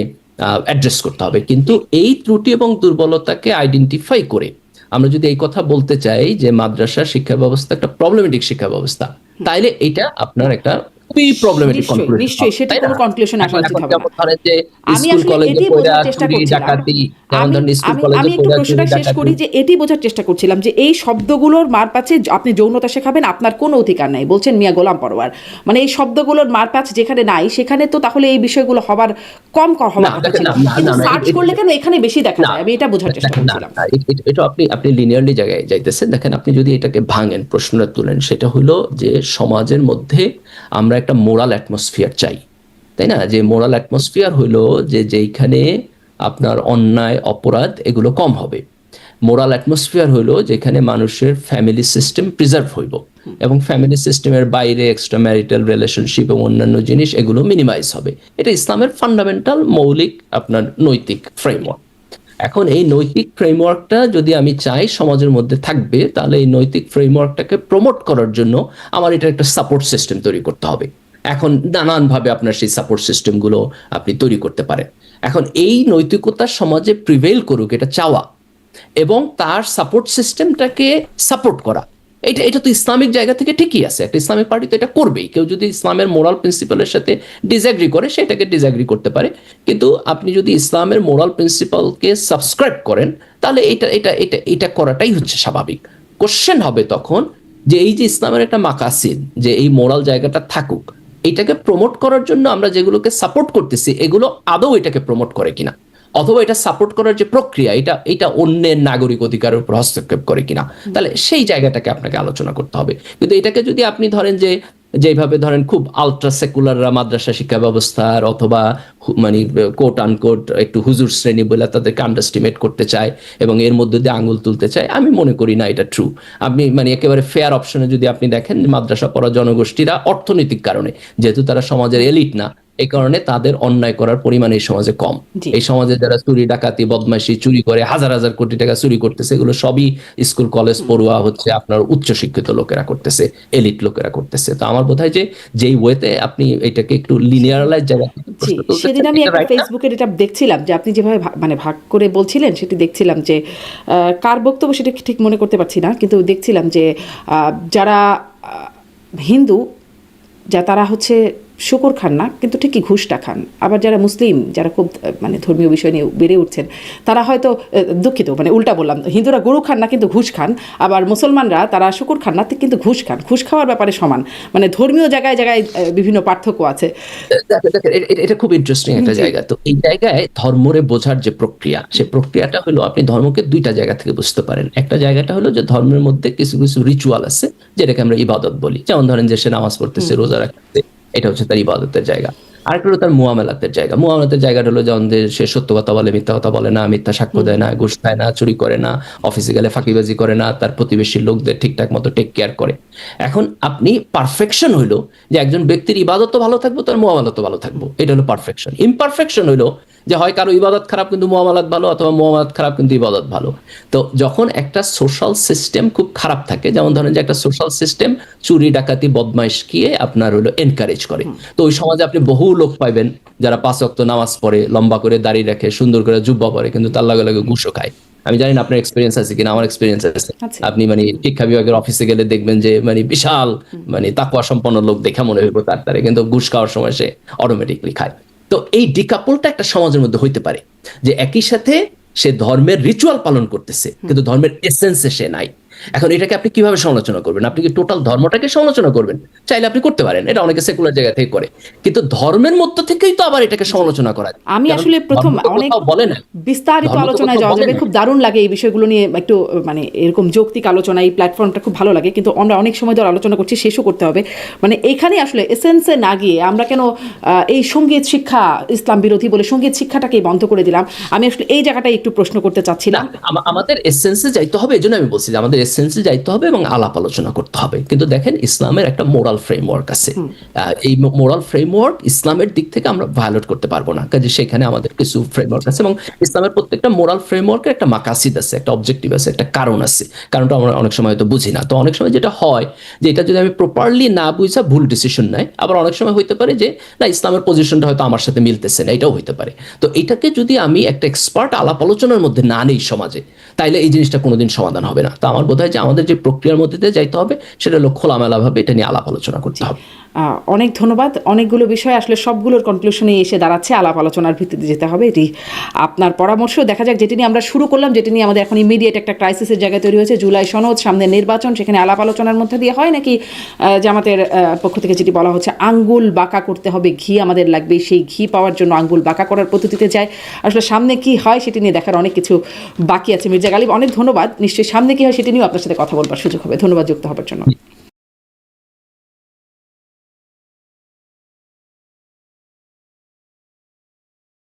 অ্যাড্রেস করতে হবে। কিন্তু এই ত্রুটি এবং দুর্বলতাকে আইডেন্টিফাই করে আমরা যদি এই কথা বলতে চাই যে মাদ্রাসা শিক্ষা ব্যবস্থা একটা প্রবলেমেটিক শিক্ষা ব্যবস্থা, তাইলে এটা আপনার একটা খুবই প্রবলেমেটিক নিশ্চয়ই কনক্লুশন নিশ্চয়ই সেটা তাই না? কোনো কনক্লুশন আসা এখন উচিত এখন হবে না। যেমন ধরেন যে আমি স্কুল আসলে কলেজে এটি পড়া বোঝার চেষ্টা চুরি করছিলাম, ডাকাতি, যেমন আমি ধরেন স্কুল আমি কলেজে আমি একটু পড়া প্রশ্নটা চুরি শেষ ডাকাতি। করি যে এটি বোঝার চেষ্টা করছিলাম যে এই শব্দগুলোর মার পাচ্ছে আপনি যৌনতা শেখাবেন আপনার কোনো অধিকার নাই বলছেন মিয়া গোলাম পরোয়ার, মানে এই শব্দগুলোর মার পাচ যেখানে নাই সেখানে তো তাহলে এই বিষয়গুলো হবার হওয়ার না কথা দেখেন, ছিল, না না কিন্তু না না, সার্চ করলে কেন এখানে বেশি দেখা না যায়, আমি এটা বোঝার চেষ্টা দেখেন, না করছিলাম। না, এটা আপনি আপনি লিনিয়ারলি জায়গায় যাইতেছেন। দেখেন আপনি যদি এটাকে ভাঙেন, প্রশ্নটা তুলেন, সেটা হলো যে সমাজের মধ্যে আমরা একটা মোরাল অ্যাটমসফিয়ার চাই, তাই না? যে মোরাল অ্যাটমসফিয়ার হলো যে যেইখানে আপনার অন্যায় অপরাধ এগুলো কম হবে। মোরাল অ্যাটমসফিয়ার হলো যেখানে মানুষের ফ্যামিলি সিস্টেম প্রিজার্ভ হইব এবং ফ্যামিলি সিস্টেমের বাইরে এক্সট্রা ম্যারিটাল রিলেশনশিপ এবং অন্যান্য জিনিস এগুলো মিনিমাইজ হবে। এটা ইসলামের ফান্ডামেন্টাল মৌলিক আপনার নৈতিক ফ্রেমওয়ার্ক। এখন এই নৈতিক ফ্রেমওয়ার্কটা যদি আমি চাই সমাজের মধ্যে থাকবে, তাহলে এই নৈতিক ফ্রেমওয়ার্কটাকে প্রমোট করার জন্য আমার এটা একটা সাপোর্ট সিস্টেম তৈরি করতে হবে। এখন নানানভাবে আপনার সেই সাপোর্ট সিস্টেমগুলো আপনি তৈরি করতে পারেন। এখন এই নৈতিকতা সমাজে প্রিভেইল করুক এটা চাওয়া এবং তার সাপোর্ট সিস্টেমটাকে সাপোর্ট করা, এটা এটা তো ইসলামিক জায়গা থেকে ঠিকই আছে। একটা ইসলামিক পার্টি তো এটা করবেই। কেউ যদি ইসলামের মোরাল প্রিন্সিপালের সাথে ডিসএগ্রি করে সেটাকে ডিসএগ্রি করতে পারে, কিন্তু আপনি যদি ইসলামের মোরাল প্রিন্সিপালকে সাবস্ক্রাইব করেন তাহলে এটা এটা এটা এটা করাটাই হচ্ছে স্বাভাবিক। কোশ্চেন হবে তখন যে এই যে ইসলামের একটা মাকাসিদ যে এই মোরাল জায়গাটা থাকুক, এটাকে প্রমোট করার জন্য আমরা যেগুলোকে সাপোর্ট করতেছি এগুলো আদৌ এটাকে প্রমোট করে কিনা, অথবা এটা সাপোর্ট করার যে প্রক্রিয়া এটা এটা অন্যের নাগরিক অধিকারের উপর হস্তক্ষেপ করে কিনা, তাহলে সেই জায়গাটাকে আপনাকে আলোচনা করতে হবে। কিন্তু এটাকে যদি আপনি ধরেন যে যেভাবে ধরেন খুব আলট্রা সেকুলাররা মাদ্রাসা শিক্ষা ব্যবস্থার অথবা মানে কোট আনকোট একটু হুজুর শ্রেণী বলে তাদেরকে আন্ডারস্টিমেট করতে চায় এবং এর মধ্যে দিয়ে আঙুল তুলতে চায়, আমি মনে করি না এটা ট্রু। আপনি মানে একেবারে ফেয়ার অপশনে যদি আপনি দেখেন মাদ্রাসা পড়া জনগোষ্ঠীরা অর্থনৈতিক কারণে যেহেতু তারা সমাজের এলিট না, এই কারণে তাদের অন্যায় করার পরিমাণ এই সমাজে কম। জি। এই সমাজে যারা চুরি ডাকাতি বদমাইশি চুরি করে হাজার হাজার কোটি টাকা চুরি করতেছে এগুলো সবই স্কুল কলেজ পড়ুয়া হচ্ছে আপনার উচ্চ শিক্ষিত লোকেরা করতেছে, এলিট লোকেরা করতেছে। তো আমার বোধ হয় যে যেই ওয়েতে আপনি এটাকে একটু লিনিয়ারালাইজ জায়গা থেকে জি, প্রশ্ন তুলতে সেদিন চান, আমি এটা একটা রাইট না? ফেসবুকের এটা দেখছিলাম যে আপনি যেভাবে মানে ভাগ করে বলছিলেন সেটি দেখছিলাম যে কার বক্তব্য সেটা ঠিক মনে করতে পারছি না, কিন্তু দেখছিলাম যে যারা হিন্দু তারা হচ্ছে শুকর খান না কিন্তু ঠিকই ঘুষটা খান, আবার যারা মুসলিম যারা খুব মানে ধর্মীয় বিষয় নিয়ে বেড়ে উঠছেন তারা হয়তো দুঃখিত মানে উল্টা বললাম, হিন্দুরা গরু খান না কিন্তু ঘুষ খান, আবার মুসলমানরা তারা শুকর খান না কিন্তু ঘুষ খান, ঘুষ খাওয়ার ব্যাপারে সমান, মানে ধর্মীয় জায়গায় জায়গায় বিভিন্ন পার্থক্য আছে। দেখেন, এটা খুব ইন্টারেস্টিং একটা জায়গা। তো এই জায়গায় ধর্মরে বোঝার যে প্রক্রিয়া, সেই প্রক্রিয়াটা হলো আপনি ধর্মকে দুইটা জায়গা থেকে বুঝতে পারেন। একটা জায়গাটা হলো যে ধর্মের মধ্যে কিছু কিছু রিচুয়াল আছে যেটাকে আমরা ইবাদত বলি, যেমন ধরেন যে সে নামাজ পড়তেছে, রোজা রাখতেছে, এটা হচ্ছে তার ইবাদতের জায়গা। আরেকটা হলো তার মুআমালাতের জায়গা। মুআমালাতের জায়গাটা হলো যেমন যে সে সত্য কথা বলে, মিথ্যা কথা বলে না, মিথ্যা সাক্ষ্য দেয় না, ঘুষ খায় না, চুরি করে না, অফিসে গেলে ফাঁকিবাজি করে না, তার প্রতিবেশীর লোকদের ঠিকঠাক মতো টেক কেয়ার করে। এখন আপনি পারফেকশন হইলো যে একজন ব্যক্তির ইবাদত তো ভালো থাকবো, তার মুআমালাত তো ভালো থাকবো, এটা হলো পারফেকশন। ইমপারফেকশন হইলো যে হয় কারো ইবাদত খারাপ কিন্তু মুআমালাত ভালো, অথবা মুআমালাত খারাপ কিন্তু ইবাদত ভালো। তো যখন একটা সোশ্যাল সিস্টেম খুব খারাপ থাকে, যেমন ধরেন যে একটা সোশ্যাল সিস্টেম চুরি ডাকাতি বদমাইশকে আপনার হলো এনকারেজ করে, তো ওই সমাজে আপনি বহু লোক পাইবেন যারা 5 ওয়াক্ত নামাজ পড়ে, লম্বা করে দাড়ি রাখে, সুন্দর করে জুব্বা পরে, কিন্তু তার লগে লগে ঘুষও খায়। আমি জানি না আপনার এক্সপিরিয়েন্স আছে কিনা, আমার এক্সপিরিয়েন্স আছে। আচ্ছা। আপনি মানে শিক্ষা বিভাগের অফিসে গেলে দেখবেন যে মানে বিশাল মানে তাকওয়া সম্পন্ন লোক দেখা মনে হইব তার তারে, কিন্তু ঘুষ খাওয়ার সময় সে অটোমেটিকলি খায়। তো এই ডিকাপলটা একটা সমাজের মধ্যে হইতে পারে যে একই সাথে সে ধর্মের রিচুয়াল পালন করতেছে কিন্তু ধর্মের এসেন্সে সে নাই। এখন এটাকে আপনি কিভাবে সমালোচনা করবেন? আপনি কি টোটাল ধর্মটাকে সমালোচনা করবেন? চাইলে আপনি করতে পারেন, এটা অনেকে সেকুলার জায়গা থেকে করে, কিন্তু ধর্মের মধ্য থেকেই তো আবার এটাকে সমালোচনা করা যায়। আমি কারণ আসলে প্রথম ধর্ম তো অনেক কোথাও বলে না, বিস্তারিত ধর্ম তো আলোচনায় কোথাও যাওয়া বলে যাবে, না। খুব দারুণ লাগে এই বিষয়গুলো নিয়ে একটু মানে এরকম যৌক্তিক আলোচনা, এই প্ল্যাটফর্মটা খুব ভালো লাগে, কিন্তু আমরা অনেক সময় ধরে আলোচনা করছি, শেষও করতে হবে। মানে এখানে আসলে এসেন্সে না গিয়ে আমরা কেন এই সঙ্গীত শিক্ষা ইসলাম বিরোধী বলে সঙ্গীত শিক্ষাটাকেই বন্ধ করে দিলাম, আমি আসলে এই জায়গাটাই একটু প্রশ্ন করতে না, চাচ্ছিলাম। আমাদের এসেন্সে যাইতে হবে, এই জন্য আমি বলছি যে আমাদের এসেন্সে যাইতে হবে এবং আলাপ আলোচনা করতে হবে। কিন্তু দেখেন, ইসলামের একটা মোরাল ফ্রেমওয়ার্ক আছে। এই মোরাল ফ্রেমওয়ার্ক ইসলামের দিক থেকে আমরা ভায়োলেট করতে পারবো না, কাজে সেখানে আমাদের কিছু ফ্রেমওয়ার্ক আছে, এবং ইসলামের প্রত্যেকটা মোরাল ফ্রেমওয়ার্কের একটা মাকাসিদ আছে, একটা অবজেক্টিভ আছে, একটা কারণ আছে। কারণটা আমরা অনেক সময় হয়তো বুঝি না। তো অনেক সময় যেটা হয় যে এটা যদি আমি প্রপারলি না বুঝা ভুল ডিসিশন নেয়, আবার অনেক সময় হইতে পারে যে না, ইসলামের পজিশনটা হয়তো আমার সাথে মিলতেছে না, এটাও হইতে পারে। তো এটাকে যদি আমি একটা এক্সপার্ট আলাপ আলোচনার মধ্যে না নেই সমাজে, তাইলে এই জিনিসটা কোনোদিন সমাধান হবে না। তো আমার বোধ হয় যে আমাদের যে প্রক্রিয়ার মধ্যে দিয়ে যাইতে হবে, সেটা হলো খোলামেলাভাবে এটা নিয়ে আলাপ আলোচনা করতে হবে। অনেক ধন্যবাদ। অনেকগুলো বিষয় আসলে সবগুলোর কনক্লুশনে এসে দাঁড়াচ্ছে, আলাপ আলোচনার ভিত্তিতে যেতে হবে, এটি আপনার পরামর্শ। দেখা যাক, যেটি নিয়ে আমরা শুরু করলাম, যেটি নিয়ে আমাদের এখন ইমিডিয়েট একটা ক্রাইসিসের জায়গায় তৈরি হয়েছে, জুলাই সনদ, সামনে নির্বাচন, সেখানে আলাপ আলোচনার মধ্যে দিয়ে হয় নাকি জামাতের পক্ষ থেকে যেটি বলা হচ্ছে আঙ্গুল বাঁকা করতে হবে, ঘি আমাদের লাগবে, সেই ঘি পাওয়ার জন্য আঙ্গুল বাঁকা করার পদ্ধতিতে যায়। আসলে সামনে কি হয় সেটি নিয়ে দেখার অনেক কিছু বাকি আছে। মির্জা গালিব, অনেক ধন্যবাদ। নিশ্চয়ই সামনে কি হয় সেটি নিয়েও আপনার সাথে কথা বলবার সুযোগ হবে। ধন্যবাদ যুক্ত হবার জন্য।